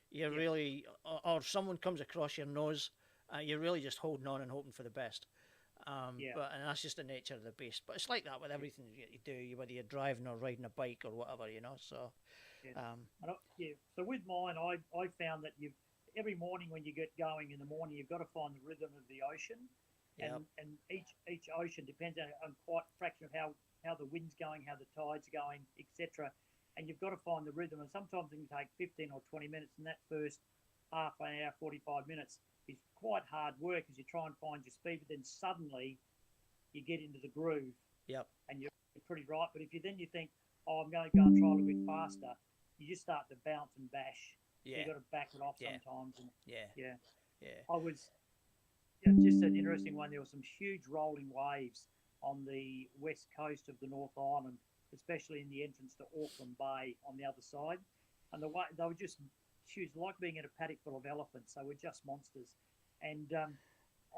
S5: you're really, or someone comes across your nose, you're really just holding on and hoping for the best. And that's just the nature of the beast. But it's like that with everything you do, whether you're driving or riding a bike or whatever, you know. So,
S4: So with mine, I found that every morning when you get going in the morning, you've got to find the rhythm of the ocean, and each ocean depends on quite a fraction of how the wind's going, how the tide's going, etc. And you've got to find the rhythm, and sometimes it can take 15 or 20 minutes, and that first half an hour, 45 minutes is quite hard work as you try and find your speed, but then suddenly you get into the groove.
S5: Yep.
S4: And you're pretty right. But if you think, oh, I'm going to go and try a little bit faster, you just start to bounce and bash.
S5: Yeah.
S4: You've got to back it off sometimes. And
S5: Yeah.
S4: I was just an interesting one. There were some huge rolling waves on the west coast of the North Island, especially in the entrance to Auckland Bay on the other side. And they were just huge, like being in a paddock full of elephants. They were just monsters. And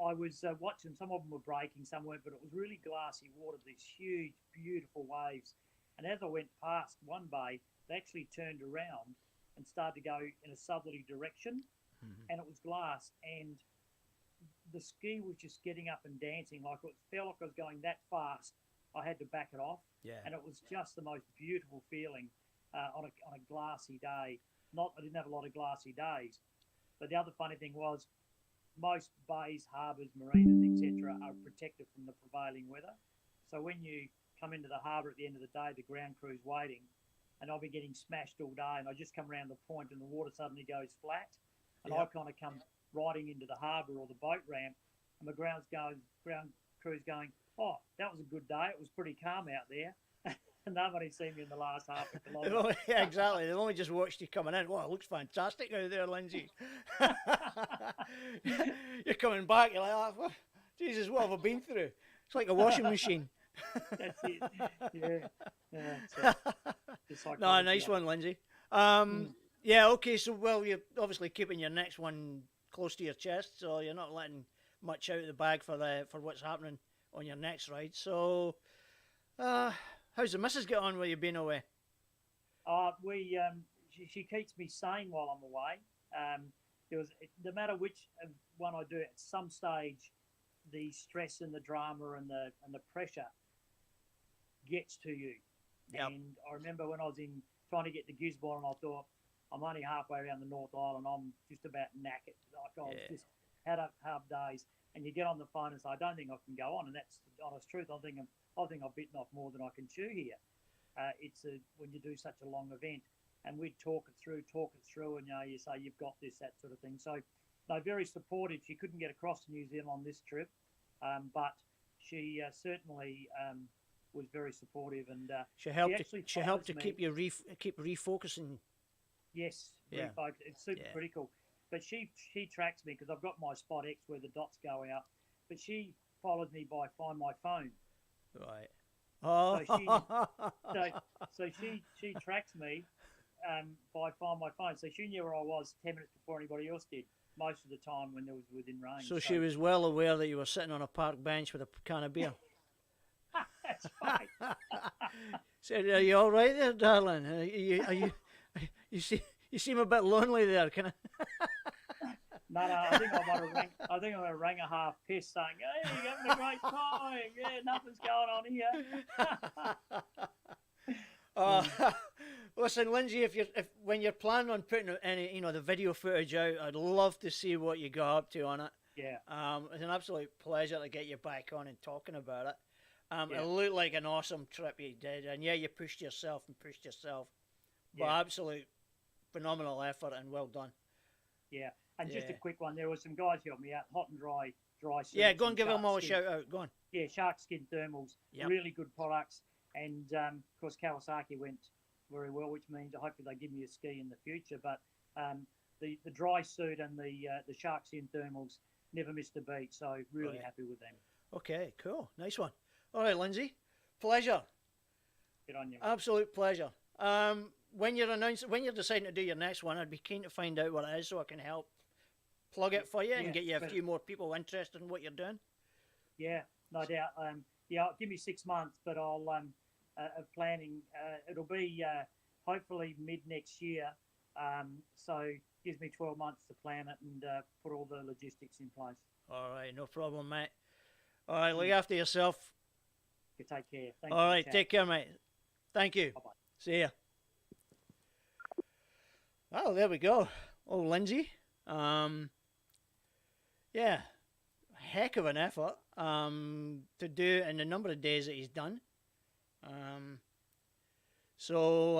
S4: I was watching, some of them were breaking, some weren't, but it was really glassy water, these huge, beautiful waves. And as I went past one bay, they actually turned around and started to go in a southerly direction, and it was glass. And the ski was just getting up and dancing, like it felt like I was going that fast. I had to back it off, and it was just the most beautiful feeling on a glassy day. I didn't have a lot of glassy days, but the other funny thing was most bays, harbours, marinas, etc., are protected from the prevailing weather. So when you come into the harbour at the end of the day, the ground crew's waiting, and I'll be getting smashed all day, and I just come around the point and the water suddenly goes flat, and I kind of come riding into the harbour or the boat ramp, and the ground crew's going, oh, that was a good day. It was pretty calm out there. And nobody's seen me in the last half a kilometre.
S5: Yeah, exactly. They've only just watched you coming in. Wow, it looks fantastic out there, Lindsay. You're coming back, you're like, oh, Jesus, what have I been through? It's like a washing machine.
S4: That's it. Yeah.
S5: No, nice one, Lindsay. Yeah, okay, so, well, you're obviously keeping your next one close to your chest, so you're not letting much out of the bag for what's happening on your next ride. So, how's the missus get on while you've been away?
S4: She keeps me sane while I'm away. No matter which one I do, at some stage, the stress and the drama and the pressure gets to you.
S5: Yep.
S4: And I remember when I was trying to get to Gisborne, and I thought, I'm only halfway around the North Island. I'm just about knackered. Like I was just had up hard days. And you get on the phone and say, I don't think I can go on. And that's the honest truth. I think I've bitten off more than I can chew here. When you do such a long event, and we'd talk it through, and you say you've got this, that sort of thing. So they're very supportive. She couldn't get across to New Zealand on this trip, but she certainly was very supportive, and
S5: she helped to keep you keep refocusing.
S4: Yes,
S5: yeah,
S4: refocus. It's super critical. But she tracks me because I've got my Spot X where the dots go out. But she followed me by Find My Phone.
S5: Right. Oh.
S4: So she tracks me by Find My Phone. So she knew where I was 10 minutes before anybody else did, most of the time when there was within range.
S5: So she was well aware that you were sitting on a park bench with a can of beer.
S4: That's right.
S5: Said, "Are you all right there, darling? You seem a bit lonely there. Can I?"
S4: No, I think I might have rang a half piss saying, "Hey, you're having a great time. Yeah, nothing's going on here."
S5: Listen, Lindsay, when you're planning on putting any, the video footage out, I'd love to see what you got up to on it.
S4: Yeah.
S5: It's an absolute pleasure to get you back on and talking about it. It looked like an awesome trip you did, and you pushed yourself. But absolute phenomenal effort and well done.
S4: Yeah, and just a quick one. There were some guys helped me out, hot and dry suits.
S5: Yeah, go and give them all a shout out. Go on.
S4: Yeah, shark skin thermals, really good products, and of course Kawasaki went very well, which means hopefully they give me a ski in the future. But the dry suit and the shark skin thermals never missed a beat, so really happy with them.
S5: Okay, cool, nice one. All right, Lindsay, pleasure.
S4: Good on you.
S5: Absolute pleasure. When you're deciding to do your next one, I'd be keen to find out what it is so I can help plug it for you and get you a few more people interested in what you're doing.
S4: Yeah, no doubt. Give me 6 months, but I'll planning. It'll be hopefully mid next year. So it gives me 12 months to plan it and put all the logistics in place.
S5: All right, no problem, mate. All right, look after yourself.
S4: You take care. Thanks
S5: All
S4: for the
S5: right,
S4: chat.
S5: take care, mate. Thank you.
S4: Bye-bye.
S5: See ya. Oh, there we go. Oh, Lindsay. Yeah, heck of an effort to do in the number of days that he's done. So,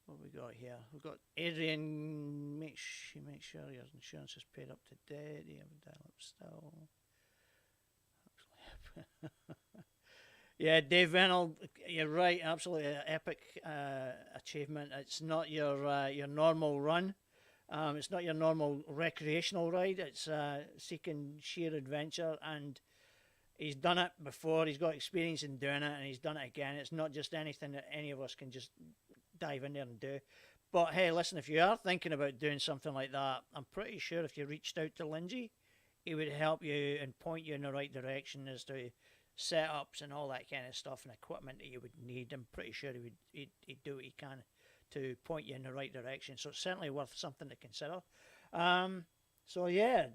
S5: what we got here? We've got Adrian. Make sure your insurance is paid up to date. You have a dial up still. Yeah, Dave Venel, you're right. Absolutely epic achievement. It's not your normal run. It's not your normal recreational ride. It's seeking sheer adventure, and he's done it before. He's got experience in doing it, and he's done it again. It's not just anything that any of us can just dive in there and do. But hey, listen, if you are thinking about doing something like that, I'm pretty sure if you reached out to Lindsay, he would help you and point you in the right direction as to setups and all that kind of stuff and equipment that you would need. I'm pretty sure he'd do what he can to point you in the right direction. So it's certainly worth something to consider. So yeah,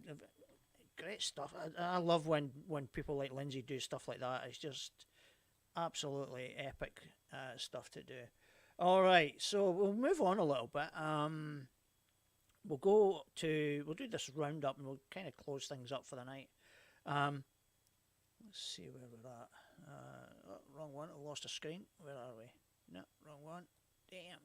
S5: great stuff. I love when people like Lindsay do stuff like that. It's just absolutely epic stuff to do. All right, so we'll move on a little bit. We'll do this roundup and we'll kind of close things up for the night. Let's see where we're at. Wrong one. I lost a screen. Where are we? No, wrong one. Damn.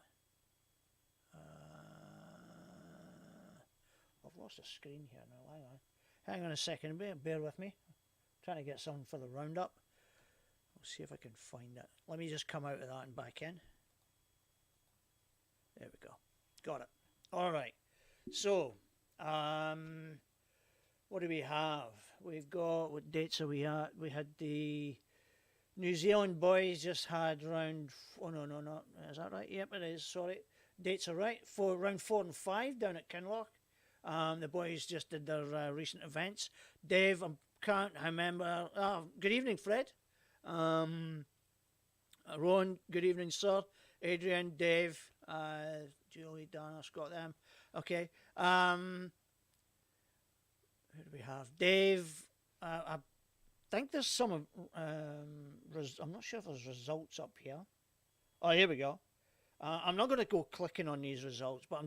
S5: I've lost a screen here now. Hang on a second. Bear with me. I'm trying to get something for the roundup. We'll see if I can find it. Let me just come out of that and back in. There we go. Got it. All right. So, what do we have? We've got, what dates are we at? We had the New Zealand boys just had round, oh no, is that right? Yep, it is, sorry. Dates are right. Round 4 and 5 down at Kinloch. The boys just did their recent events. Dave, I can't remember. Good evening, Fred. Ron, good evening, sir. Adrian, Dave, Julie, Dan, I've got them. Okay. Who do we have? Dave, I think there's some, I'm not sure if there's results up here. Oh, here we go. I'm not going to go clicking on these results, but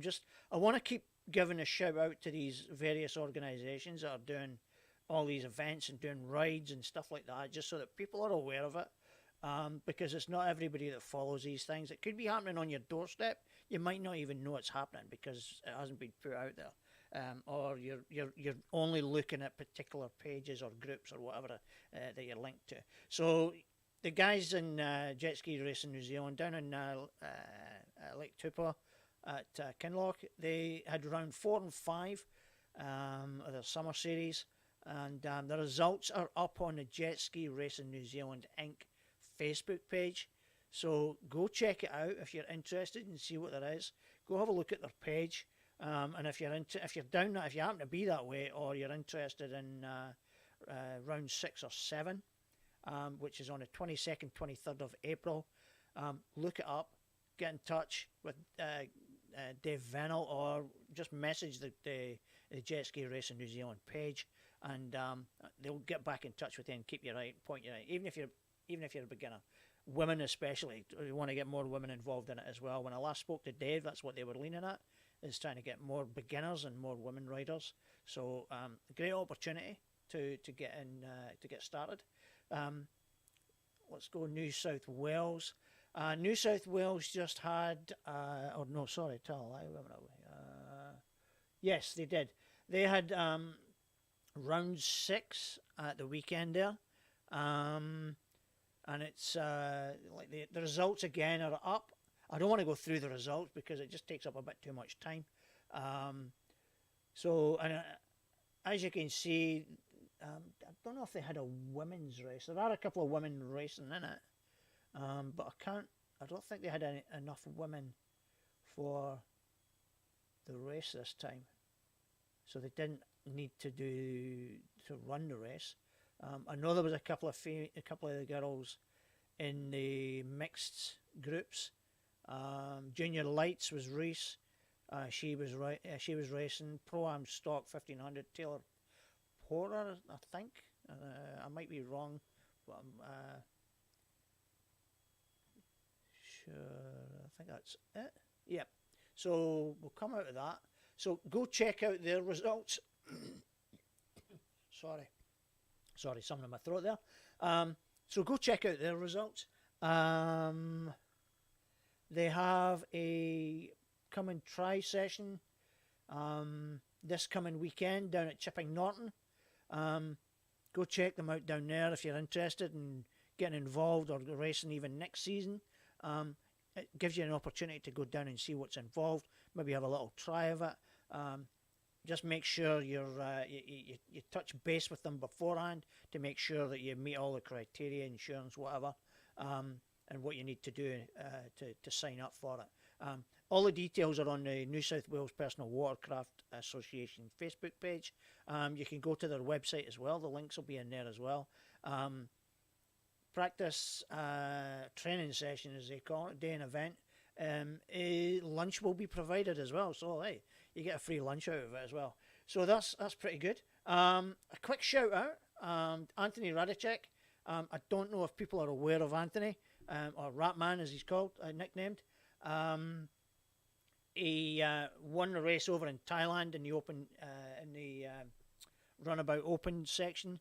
S5: I want to keep giving a shout out to these various organisations that are doing all these events and doing rides and stuff like that, just so that people are aware of it. Because it's not everybody that follows these things. It could be happening on your doorstep. You might not even know it's happening because it hasn't been put out there. Or you're only looking at particular pages or groups or whatever that you're linked to. So the guys in Jetski Racing New Zealand down in Lake Tupper at Kinloch, they had round 4 and 5 of their summer series, and the results are up on the Jetski Racing New Zealand Inc. Facebook page. So go check it out if you're interested and see what there is. Go have a look at their page. And if you're down that, if you happen to be that way, or you're interested in round 6 or 7, which is on the 22nd, 23rd of April, look it up, get in touch with Dave Venel, or just message the Jetski Racing New Zealand page, and they'll get back in touch with you and keep you right, point you right, even if you're a beginner. Women especially, we want to get more women involved in it as well. When I last spoke to Dave, that's what they were leaning at, is trying to get more beginners and more women riders. So a great opportunity to get in, to get started. Let's go New South Wales. New South Wales just had, yes, they did. They had round 6 at the weekend there. And it's like the results again are up. I don't want to go through the results because it just takes up a bit too much time. As you can see, I don't know if they had a women's race. There are a couple of women racing in it, but I don't think they had enough women for the race this time, so they didn't need to run the race. I know there was a couple of the girls in the mixed groups. Junior Lights was Reese. She was racing Pro-Am Stock 1500. Taylor Porter, I think, I might be wrong, but I'm sure. I think that's it. Yep. So we'll come out of that. So go check out their results. Sorry, something in my throat there. So go check out their results. They have a come and try session this coming weekend down at Chipping Norton. Go check them out down there if you're interested in getting involved or racing even next season. It gives you an opportunity to go down and see what's involved, maybe have a little try of it. Just make sure you touch base with them beforehand to make sure that you meet all the criteria, insurance, whatever, and what you need to do to sign up for it. All the details are on the New South Wales Personal Watercraft Association Facebook page. You can go to their website as well. The links will be in there as well. Practice training session, as they call it, day and event. Lunch will be provided as well, so hey, you get a free lunch out of it as well. So that's pretty good. A quick shout out, Anthony Radicek. I don't know if people are aware of Anthony, or Ratman as he's called, nicknamed. He won the race over in Thailand in the open, in the runabout open section,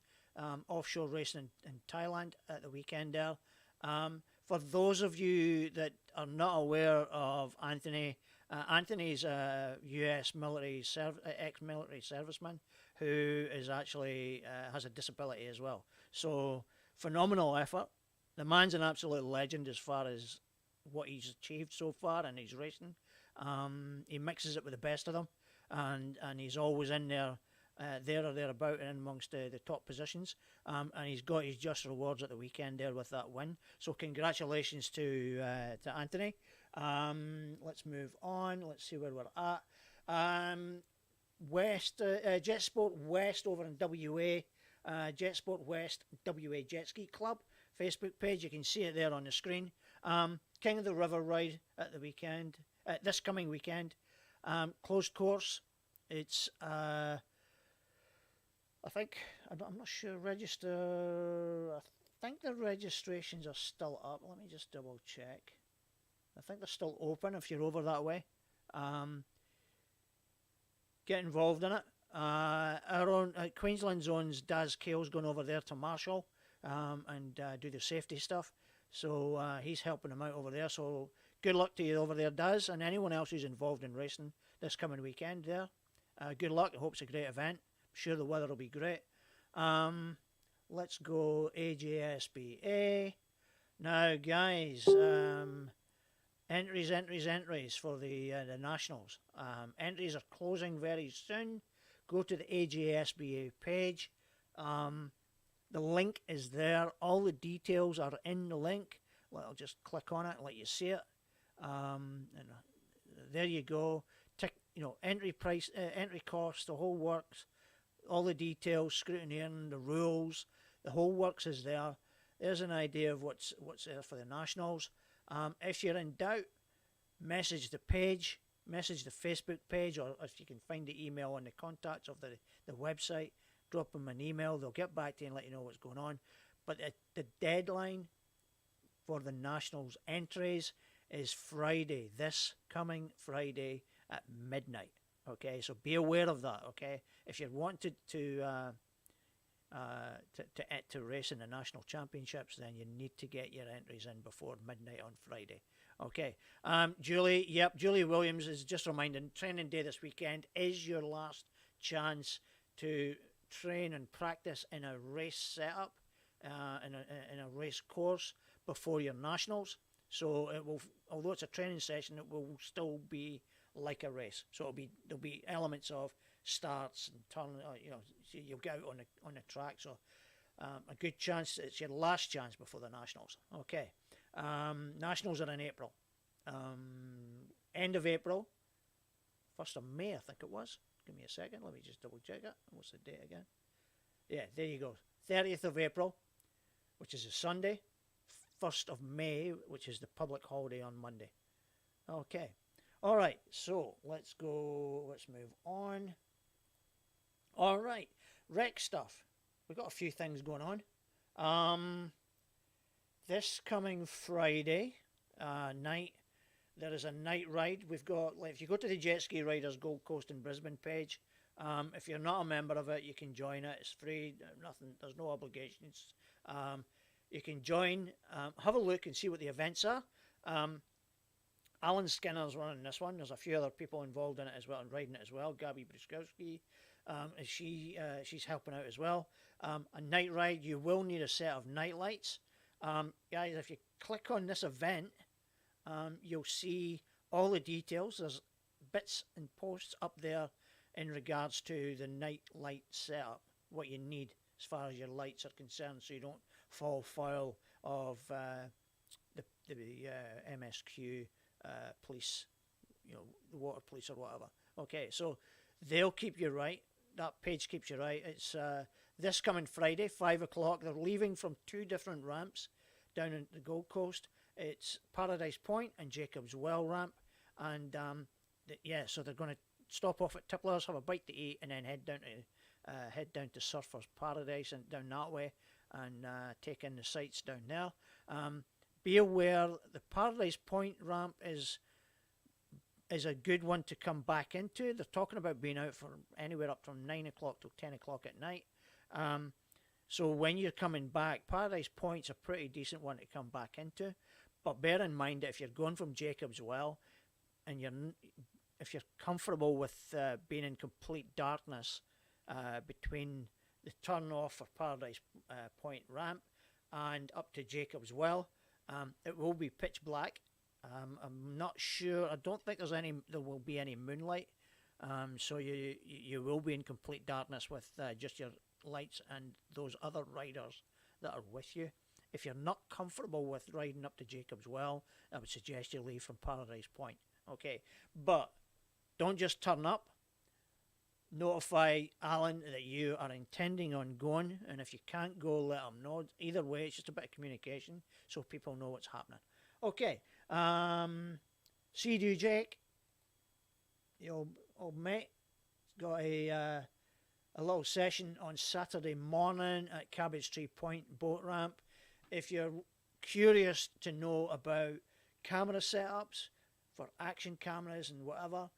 S5: offshore racing in Thailand at the weekend there. For those of you that are not aware of Anthony, Anthony's a US military ex-military serviceman who is actually has a disability as well. So phenomenal effort. The man's an absolute legend as far as what he's achieved so far in his racing. He mixes it with the best of them, and he's always in there. There or thereabout and amongst the top positions, and he's got his just rewards at the weekend there with that win. So congratulations to Anthony. Let's move on. Let's see where we're at. West Jet Sport West over in WA, Jet Sport West WA Jetski Club Facebook page. You can see it there on the screen. King of the River ride at the weekend, this coming weekend. Closed course. It's I think, I'm not sure, I think the registrations are still up. Let me just double check. I think they're still open if you're over that way. Get involved in it. Our own Queensland Zone's Daz Kale's going over there to Marshall and do the safety stuff. So he's helping them out over there. So good luck to you over there, Daz, and anyone else who's involved in racing this coming weekend there. Good luck. I hope it's a great event. Sure the weather will be great. Let's go AJSBA. Now, guys, entries for the Nationals. Entries are closing very soon. Go to the AJSBA page. The link is there. All the details are in the link. I'll just click on it and let you see it. And there you go. Tick, entry price, entry cost, the whole works. All the details, scrutineering, the rules, the whole works is there. There's an idea of what's there for the Nationals. If you're in doubt, message the page, message the Facebook page, or if you can find the email on the contacts of the website, drop them an email. They'll get back to you and let you know what's going on. But the deadline for the Nationals entries is Friday, this coming Friday at midnight. Okay, so be aware of that. Okay, if you want to race in the national championships, then you need to get your entries in before midnight on Friday. Okay, Julie Williams is just reminding, training day this weekend is your last chance to train and practice in a race setup, in a race course before your nationals. So it will, although it's a training session, it will still be like a race. So there'll be elements of starts and turn. So you'll get out on the track. So a good chance, it's your last chance before the nationals. Okay, nationals are in April. End of April, 1st of May, I think it was. Give me a second. Let me just double check it. What's the date again? Yeah, there you go. 30th of April, which is a Sunday. 1st of May, which is the public holiday on Monday. Okay. All right. So let's go. Let's move on. All right. Rec stuff. we've got a few things going on. This coming Friday night, there is a night ride. We've got, like, if you go to the Jetski Riders Gold Coast and Brisbane page, if you're not a member of it, you can join it. It's free, nothing. There's no obligations. You can join, have a look and see what the events are. Alan Skinner's running this one. There's a few other people involved in it as well and riding it as well. Gabby Bruskowski, she's helping out as well. A night ride, you will need a set of night lights. Guys, if you click on this event, you'll see all the details. There's bits and posts up there in regards to the night light setup, what you need as far as your lights are concerned, so you don't fall foul of the MSQ police, you know, the water police or whatever. Okay, so they'll keep you right. That page keeps you right. It's this coming Friday, 5 o'clock. They're leaving from 2 different ramps down in the Gold Coast. It's Paradise Point and Jacob's Well ramp, and yeah, so they're going to stop off at Tipplers, have a bite to eat, and then head down to Surfers Paradise and down that way, and take in the sights down there. Be aware the Paradise Point ramp is a good one to come back into. They're talking about being out for anywhere up from 9 o'clock till 10 o'clock at night. So when you're coming back, Paradise Point's a pretty decent one to come back into. But bear in mind that if you're going from Jacob's Well and if you're comfortable with being in complete darkness between the turn off for Paradise Point ramp and up to Jacob's Well, it will be pitch black. I'm not sure. I don't think there will be any moonlight. So you will be in complete darkness with just your lights and those other riders that are with you. If you're not comfortable with riding up to Jacob's Well, I would suggest you leave from Paradise Point. Okay, but don't just turn up. Notify Alan that you are intending on going, and if you can't go, let him know. Either way, it's just a bit of communication so people know what's happening. Okay, Sea-Doo Jake, the old mate, got a little session on Saturday morning at Cabbage Tree Point boat ramp. If you're curious to know about camera setups for action cameras and whatever,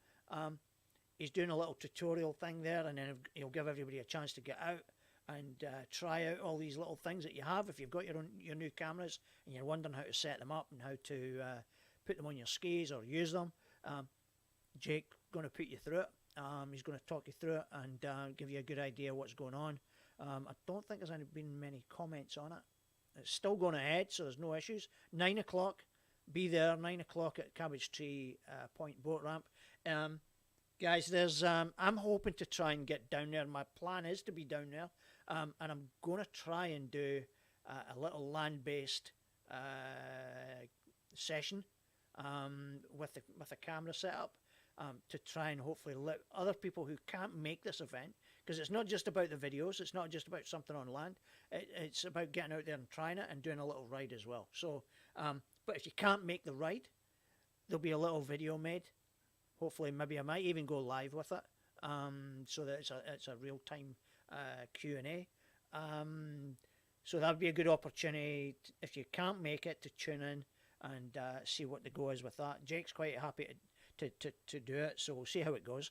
S5: he's doing a little tutorial thing there, and then he'll give everybody a chance to get out and try out all these little things that you have. If you've got your new cameras and you're wondering how to set them up and how to put them on your skis or use them, Jake going to put you through it. He's going to talk you through it and give you a good idea what's going on. I don't think there's been many comments on it. It's still going ahead, so there's no issues. 9 o'clock, be there, 9 o'clock at Cabbage Tree Point boat ramp. Guys, I'm hoping to try and get down there. My plan is to be down there, and I'm going to try and do a little land-based session with a camera setup to try and hopefully let other people who can't make this event, because it's not just about the videos, it's not just about something on land, it's about getting out there and trying it and doing a little ride as well. So, but if you can't make the ride, there'll be a little video made. Hopefully, maybe I might even go live with it, so that it's a real time Q&A. So that'd be a good opportunity if you can't make it to tune in and see what the go is with that. Jake's quite happy to do it, so we'll see how it goes.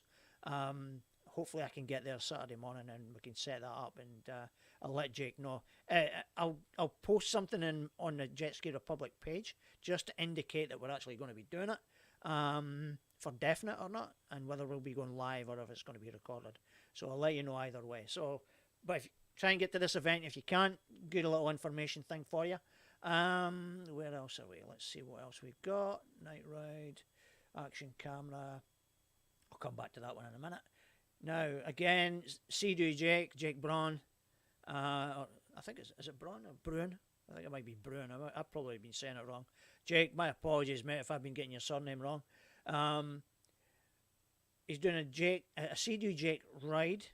S5: Hopefully, I can get there Saturday morning and we can set that up, and I'll let Jake know. I'll post something on the Jetski Republic page just to indicate that we're actually going to be doing it. For definite or not, and whether we'll be going live or if it's going to be recorded. So I'll let you know either way. So, but if try and get to this event. If you can't, good a little information thing for you. Where else are we? Let's see what else we've got. Night ride, action camera. I'll come back to that one in a minute. Now, again, Sea-Doo Jake Braun. I think is it Braun or Bruin? I think it might be Bruin. I've probably been saying it wrong. Jake, my apologies, mate, if I've been getting your surname wrong. He's doing a Sea-Doo Jake ride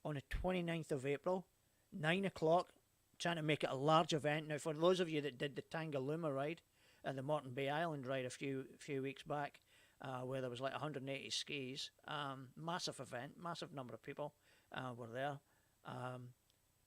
S5: on the 29th of April, 9 o'clock, trying to make it a large event. Now, for those of you that did the Tangaluma ride and the Moreton Bay Island ride a few weeks back, where there was like 180 skis, massive event, massive number of people were there.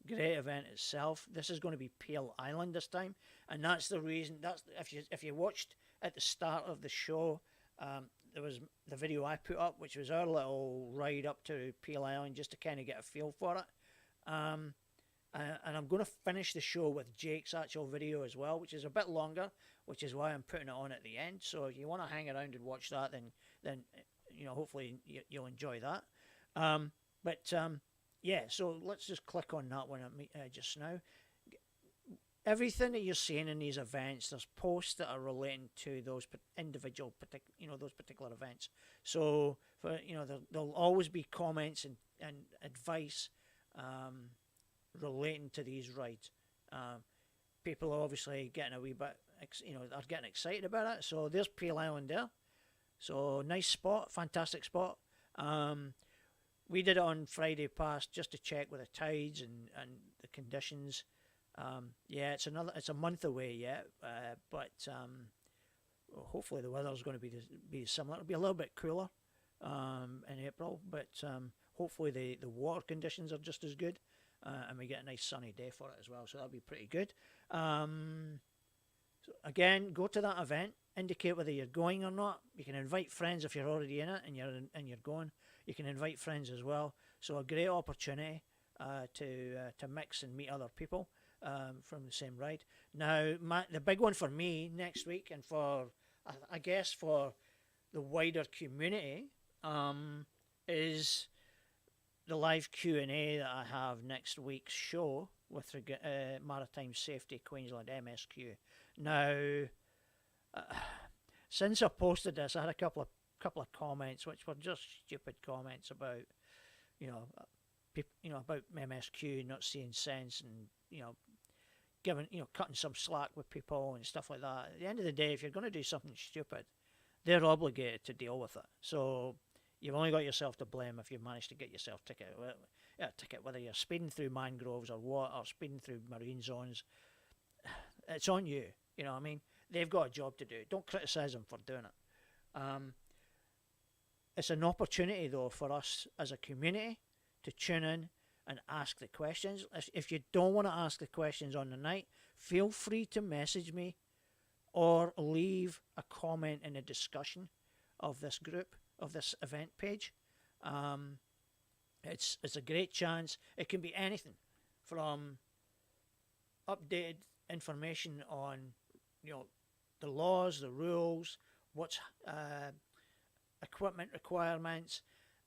S5: great event itself. This is going to be Pale Island this time, and that's the reason. That's if you watched at the start of the show, there was the video I put up, which was our little ride up to Pale Island, just to kind of get a feel for it. And I'm going to finish the show with Jake's actual video as well, which is a bit longer, which is why I'm putting it on at the end. So if you want to hang around and watch that, then hopefully you'll enjoy that. Yeah, so let's just click on that one just now. Everything that you're seeing in these events, there's posts that are relating to those individual, those particular events. So there'll always be comments and advice relating to these rides. People are obviously getting a wee bit, are getting excited about it. So there's Pale Island there. So nice spot, fantastic spot. We did it on Friday past just to check with the tides and the conditions. Yeah, it's a month away yet, but hopefully the weather's going to be similar. It'll be a little bit cooler in April, but hopefully the water conditions are just as good, and we get a nice sunny day for it as well. So that'll be pretty good. So again, go to that event, indicate whether you're going or not. You can invite friends if you're already in it and you're going. You can invite friends as well. So a great opportunity to mix and meet other people from the same ride. Now, the big one for me next week, and for I guess for the wider community, is the live Q&A that I have next week's show with Maritime Safety Queensland MSQ. Now, since I posted this, I had a couple of comments which were just stupid comments about, about MSQ not seeing sense and giving, cutting some slack with people and stuff like that. At the end of the day, if you're going to do something stupid, they're obligated to deal with it. So you've only got yourself to blame if you've managed to get yourself a ticket, whether you're speeding through mangroves or what, or speeding through marine zones. It's on you. You know what I mean? They've got a job to do. Don't criticise them for doing it. It's an opportunity, though, for us as a community to tune in and ask the questions. If you don't want to ask the questions on the night, feel free to message me or leave a comment in the discussion of this group, of this event page. It's a great chance. It can be anything from updated information on the laws, the rules, what's equipment requirements.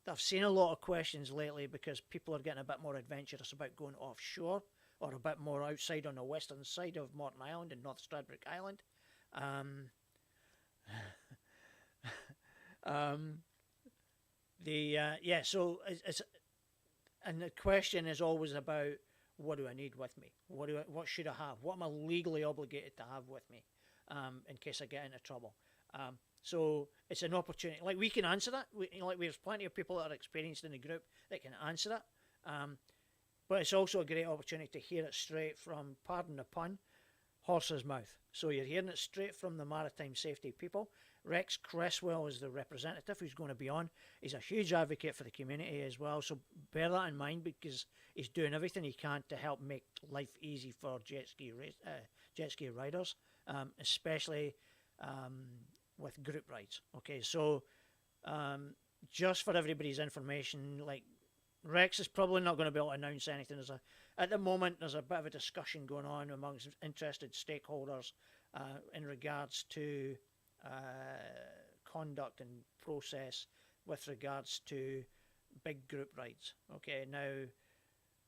S5: I've seen a lot of questions lately because people are getting a bit more adventurous about going offshore or a bit more outside on the western side of Morton Island and North Stradbroke Island. So it's and the question is always about, what do I need with me? What should I have? What am I legally obligated to have with me in case I get into trouble? So it's an opportunity. Like, we can answer that. There's plenty of people that are experienced in the group that can answer that. But it's also a great opportunity to hear it straight from, pardon the pun, horse's mouth. So you're hearing it straight from the maritime safety people. Rex Cresswell is the representative who's going to be on. He's a huge advocate for the community as well. So bear that in mind, because he's doing everything he can to help make life easy for jet ski riders, especially with group rides. Okay, so just for everybody's information, like, Rex is probably not going to be able to announce anything. At the moment, there's a bit of a discussion going on amongst interested stakeholders in regards to conduct and process with regards to big group rides. Okay, now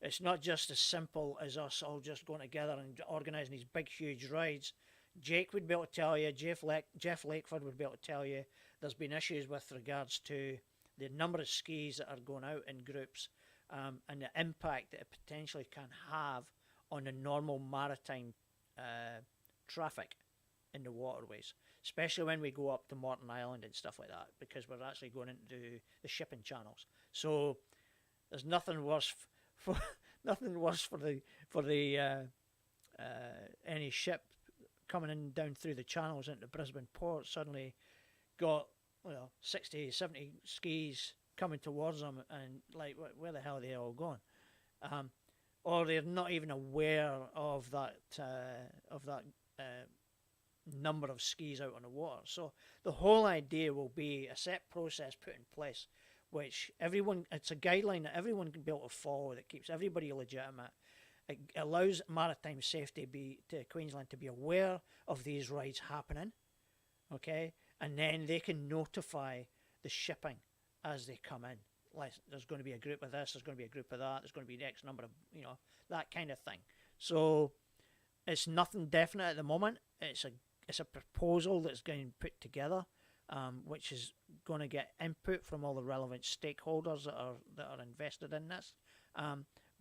S5: it's not just as simple as us all just going together and organising these big, huge rides. Jake would be able to tell you, Jeff Lakeford would be able to tell you, there's been issues with regards to the number of skis that are going out in groups and the impact that it potentially can have on the normal maritime traffic in the waterways, especially when we go up to Morton Island and stuff like that, because we're actually going into the shipping channels. So there's nothing worse for any ship coming in down through the channels into Brisbane port suddenly got 60, 70 skis coming towards them, and like, where the hell are they all going? or they're not even aware of that number of skis out on the water. So the whole idea will be a set process put in place, which it's a guideline that everyone can be able to follow, that keeps everybody legitimate. It allows maritime safety to Queensland to be aware of these rides happening, okay, and then they can notify the shipping as they come in. Like, there's going to be a group of this, there's going to be a group of that, there's going to be the X number of, that kind of thing. So it's nothing definite at the moment. It's a proposal that's getting put together, which is going to get input from all the relevant stakeholders that are invested in this.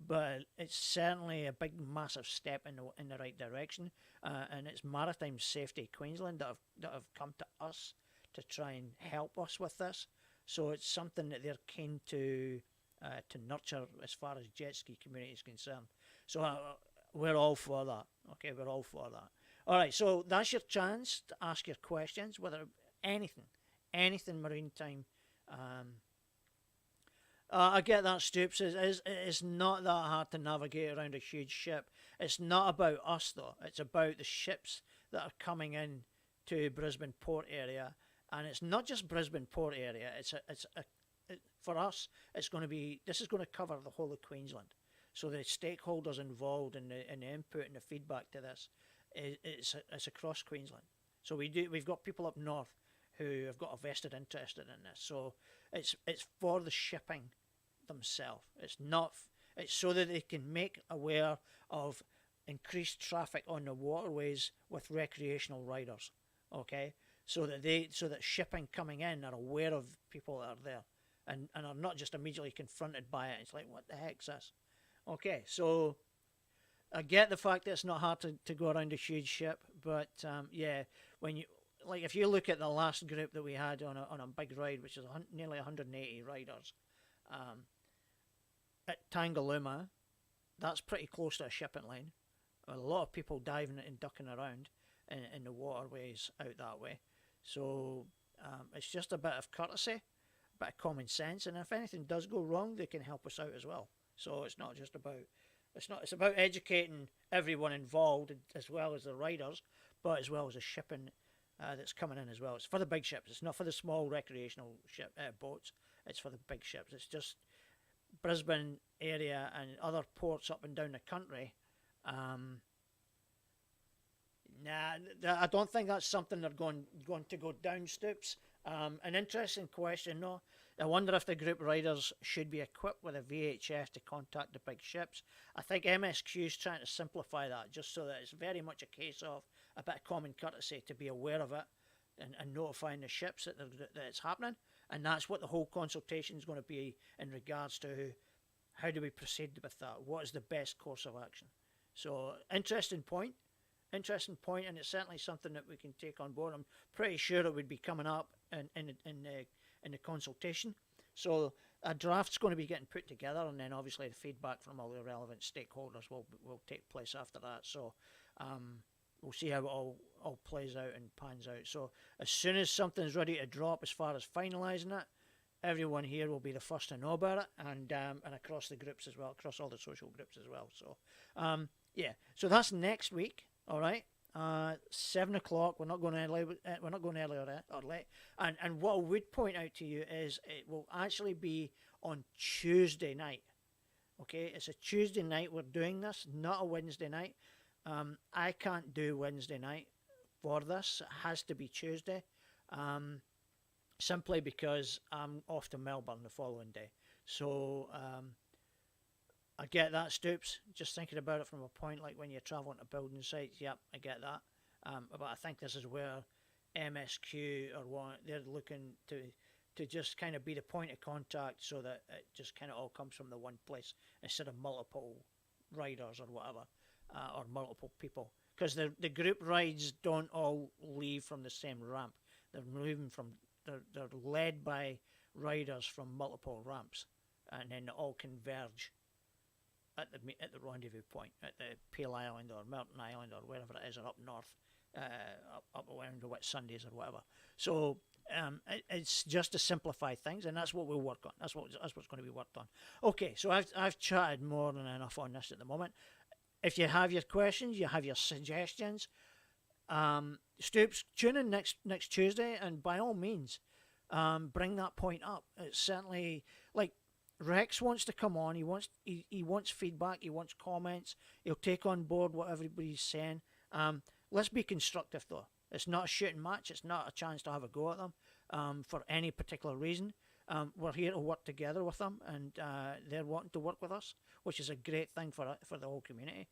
S5: But it's certainly a big, massive step in the right direction, and it's Maritime Safety Queensland that have come to us to try and help us with this. So it's something that they're keen to nurture as far as jet ski community is concerned. So we're all for that. Okay, we're all for that. All right, so that's your chance to ask your questions, whether anything marine time. I get that, Stoops. It's not that hard to navigate around a huge ship. It's not about us, though. It's about the ships that are coming in to Brisbane Port area. And it's not just Brisbane Port area. For us, this is going to cover the whole of Queensland. So the stakeholders involved in the input and the feedback to this, it's across Queensland. So we've got people up north who have got a vested interest in this. So it's for the shipping themselves. It's so that they can make aware of increased traffic on the waterways with recreational riders. Okay, so that shipping coming in are aware of people that are there and are not just immediately confronted by it. It's like, what the heck's this? Okay, so I get the fact that it's not hard to go around a huge ship, but when you if you look at the last group that we had on a big ride, which is nearly 180 riders, at Tangalooma, that's pretty close to a shipping lane. A lot of people diving and ducking around in the waterways out that way. So it's just a bit of courtesy, a bit of common sense, and if anything does go wrong, they can help us out as well. So it's not just about it's about educating everyone involved as well as the riders, but as well as the shipping that's coming in as well. It's for the big ships. It's not for the small recreational boats. It's for the big ships. It's just Brisbane area and other ports up and down the country. I don't think that's something they're going to go down, Stoops. An interesting question, though. I wonder if the group riders should be equipped with a VHF to contact the big ships. I think MSQ is trying to simplify that, just so that it's very much a case of a bit of common courtesy to be aware of it and notifying the ships that it's happening. And that's what the whole consultation is going to be in regards to how do we proceed with that? What is the best course of action? So, interesting point, and it's certainly something that we can take on board. I'm pretty sure it would be coming up in the consultation. So a draft's going to be getting put together, and then obviously the feedback from all the relevant stakeholders will take place after that. So we'll see how it all plays out and pans out. So as soon as something's ready to drop as far as finalising it, everyone here will be the first to know about it, and across the groups as well, across all the social groups as well. So so that's next week. All right, 7 o'clock. We're not going early. We're not going early or late. And what I would point out to you is it will actually be on Tuesday night. Okay, it's a Tuesday night we're doing this, not a Wednesday night. I can't do Wednesday night for this. It has to be Tuesday, simply because I'm off to Melbourne the following day. So I get that, Stoops. Just thinking about it from a point like when you're travelling to building sites. Yep, I get that. But I think this is where MSQ they're looking to just kind of be the point of contact, so that it just kind of all comes from the one place instead of multiple riders or whatever, or multiple people. Because the group rides don't all leave from the same ramp. They're led by riders from multiple ramps, and then they all converge at the rendezvous point at the Peel Island or Mountain Island or wherever it is, or up north, up around the Whitsundays or whatever. So
S1: it's just to simplify things, and that's what we'll work on. That's what's going to be worked on. Okay, so I've chatted more than enough on this at the moment. If you have your questions, you have your suggestions, Stoops, tune in next Tuesday, and by all means, bring that point up. It's certainly, like, Rex wants to come on. He wants feedback. He wants comments. He'll take on board what everybody's saying. Let's be constructive, though. It's not a shooting match. It's not a chance to have a go at them for any particular reason. We're here to work together with them, and they're wanting to work with us, which is a great thing for the whole community.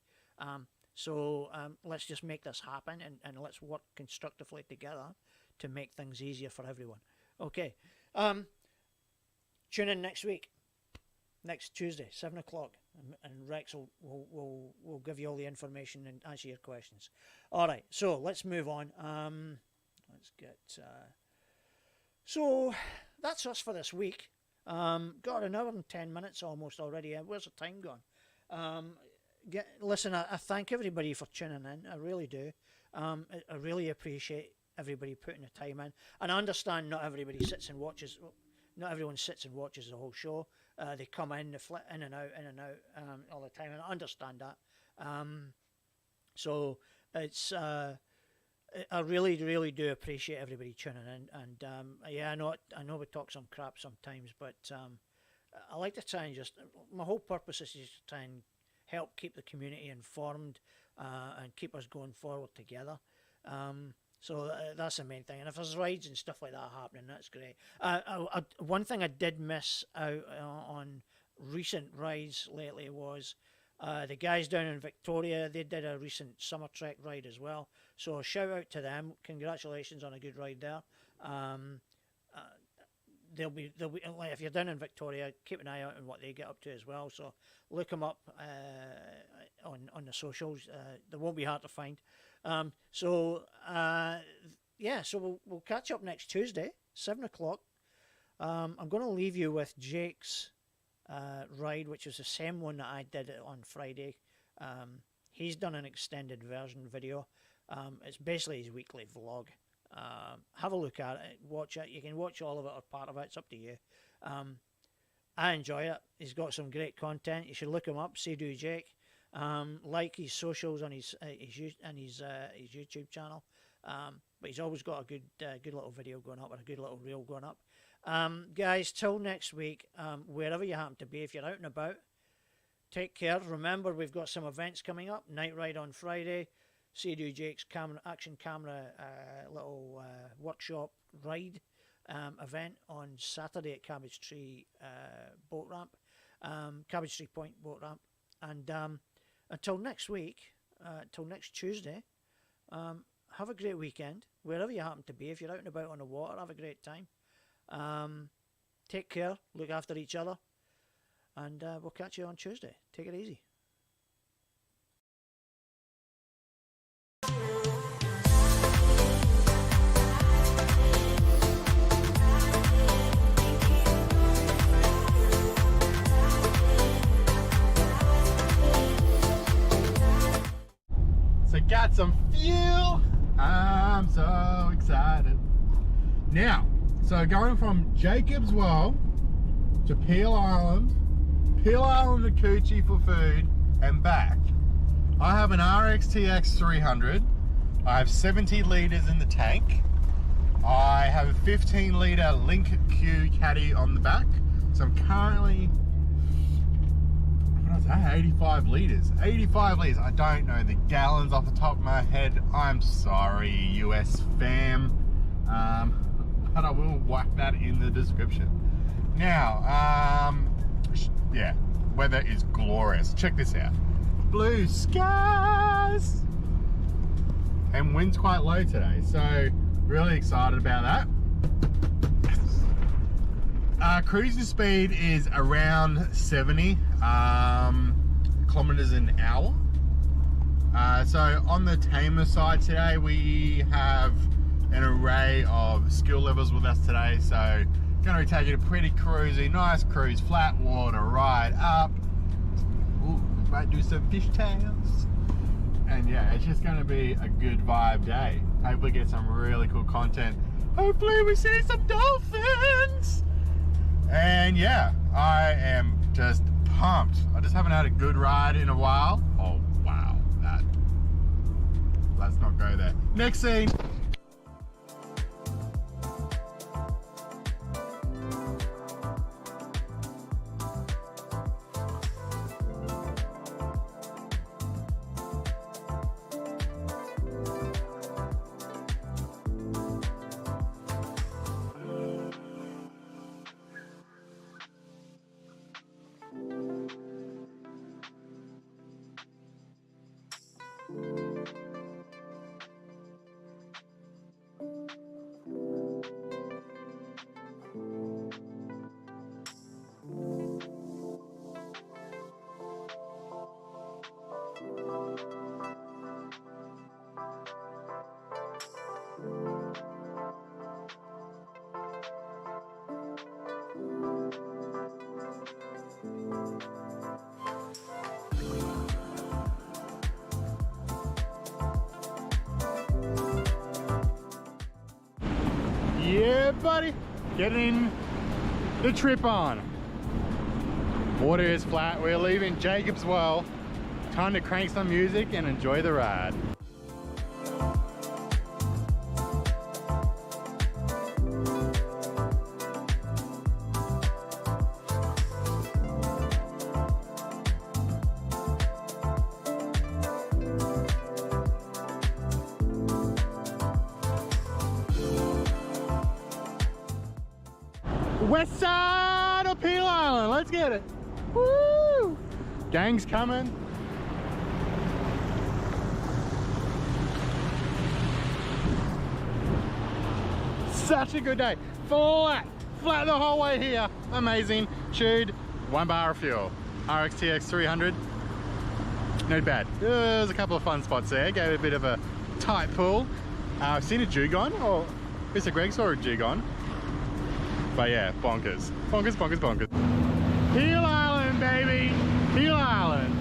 S1: So let's just make this happen, and let's work constructively together to make things easier for everyone. Okay. Tune in next week. Next Tuesday, 7 o'clock, and Rex will give you all the information and answer your questions. All right, so let's move on. Let's get. So that's us for this week. Got an hour and 10 minutes almost already. Where's the time gone? Listen, I thank everybody for tuning in. I really do. I really appreciate everybody putting the time in, and I understand not everybody sits and watches. Not everyone sits and watches the whole show. They come in, they flip in and out all the time, and I understand that. So it's I really, really do appreciate everybody tuning in, and yeah, I know we talk some crap sometimes, but I like to try and my whole purpose is just to try and help keep the community informed and keep us going forward together. So that's the main thing. And if there's rides and stuff like that happening, that's great. One thing I did miss out on recent rides lately was the guys down in Victoria. They did a recent summer trek ride as well. So a shout out to them. Congratulations on a good ride there. They'll be if you're down in Victoria, keep an eye out on what they get up to as well. So look them up on the socials. They won't be hard to find. So we'll catch up next Tuesday, 7 o'clock. I'm going to leave you with Jake's ride, which is the same one that I did on Friday. He's done an extended version video. It's basically his weekly vlog. Have a look at it, watch it. You can watch all of it or part of it. It's up to you. I enjoy it. He's got some great content. You should look him up. Do Jake. Like his socials on his YouTube channel. But he's always got a good little video going up, or a good little reel going up. Guys, till next week, wherever you happen to be, if you're out and about, take care. Remember, we've got some events coming up. Night ride on Friday. Do Jake's action camera little workshop ride event on Saturday at Cabbage Tree boat ramp, Cabbage Tree Point boat ramp, and until next week, till next Tuesday, have a great weekend wherever you happen to be. If you're out and about on the water, have a great time. Take care, look after each other, and we'll catch you on Tuesday. Take it easy.
S3: So got some fuel. I'm so excited. Now, so going from Jacob's Well to Peel Island to Coochie for food and back. I have an RXTX 300. I have 70 litres in the tank. I have a 15 litre Link Q caddy on the back. So I'm currently, 85 litres. 85 litres. I don't know the gallons off the top of my head. I'm sorry, US fam. But I will whack that in the description. Now, yeah, weather is glorious. Check this out. Blue skies! And wind's quite low today, so really excited about that. Cruising speed is around 70 kilometers an hour. So on the tamer side today, we have an array of skill levels with us today. So going to be taking a pretty cruisy, nice cruise, flat water, ride up. Ooh, might do some fishtails. And yeah, it's just going to be a good vibe day. Hopefully get some really cool content Hopefully we see some dolphins. And yeah, I am just pumped. I just haven't had a good ride in a while. Oh wow, let's not go there. Next scene. Yeah, buddy, getting the trip on. Water is flat. We're leaving Jacob's Well. Time to crank some music and enjoy the ride. West side of Peel Island, let's get it. Woo! Gang's coming. Such a good day. Flat the whole way here. Amazing. Chewed 1 bar of fuel. RXTX 300. Not bad. There's a couple of fun spots there. Gave it a bit of a tight pull. I've seen a dugong, or Mr. Greg saw a dugong. But yeah, bonkers. Bonkers, bonkers, bonkers. Peel Island, baby! Peel Island!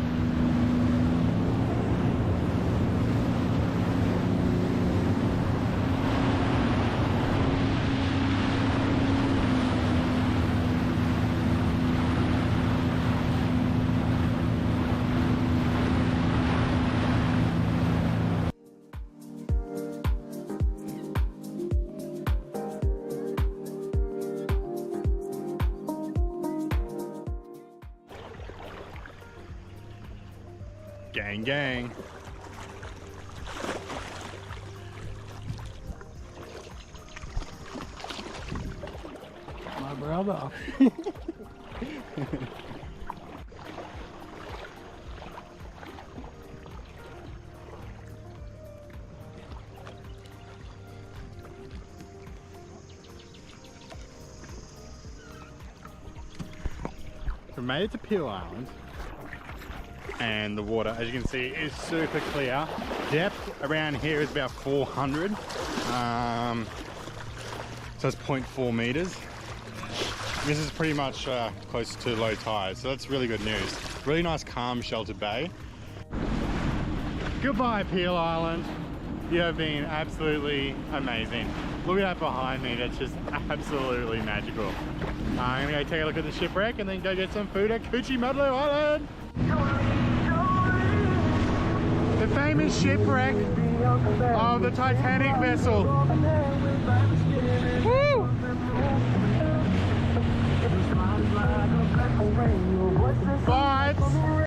S3: Gang, gang.
S6: My brother.
S3: We made it to Peel Island. And the water, as you can see, is super clear. Depth around here is about 400. So it's 0.4 meters. This is pretty much close to low tide, so that's really good news. Really nice, calm, sheltered bay. Goodbye, Peel Island. You have been absolutely amazing. Look at that behind me, that's just absolutely magical. I'm gonna go take a look at the shipwreck and then go get some food at Coochie Mudlow Island. The famous shipwreck of the Titanic vessel. Woo! Vibes!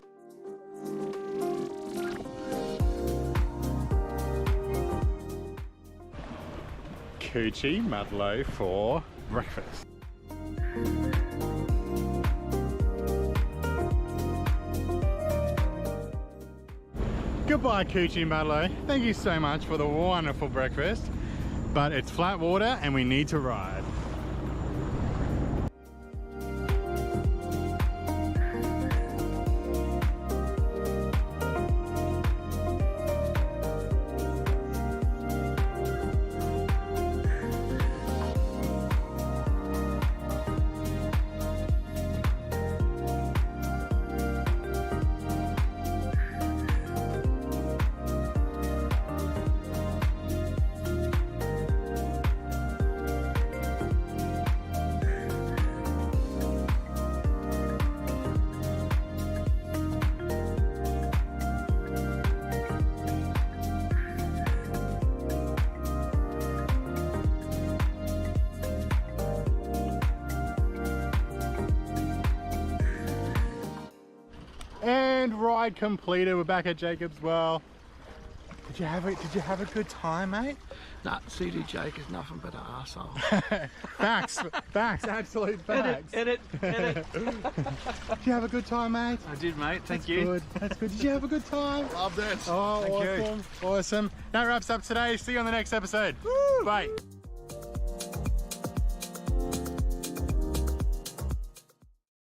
S3: Coochie Mudlow for breakfast. Goodbye, Coochie Mudlow. Thank you so much for the wonderful breakfast. But it's flat water and we need to ride. And ride completed. We're back at Jacob's Well. Did you have a good time, mate?
S6: Nah, CD Jake is nothing but an arsehole.
S3: Facts, absolute facts.
S6: Edit.
S3: Did you have a good time, mate?
S6: I did, mate. Thank
S3: That's
S6: you.
S3: good. That's good. Did you have a good time?
S6: Loved it.
S3: Oh,
S6: Thank you.
S3: awesome. Awesome. That wraps up today. See you on the next episode. Woo! Bye.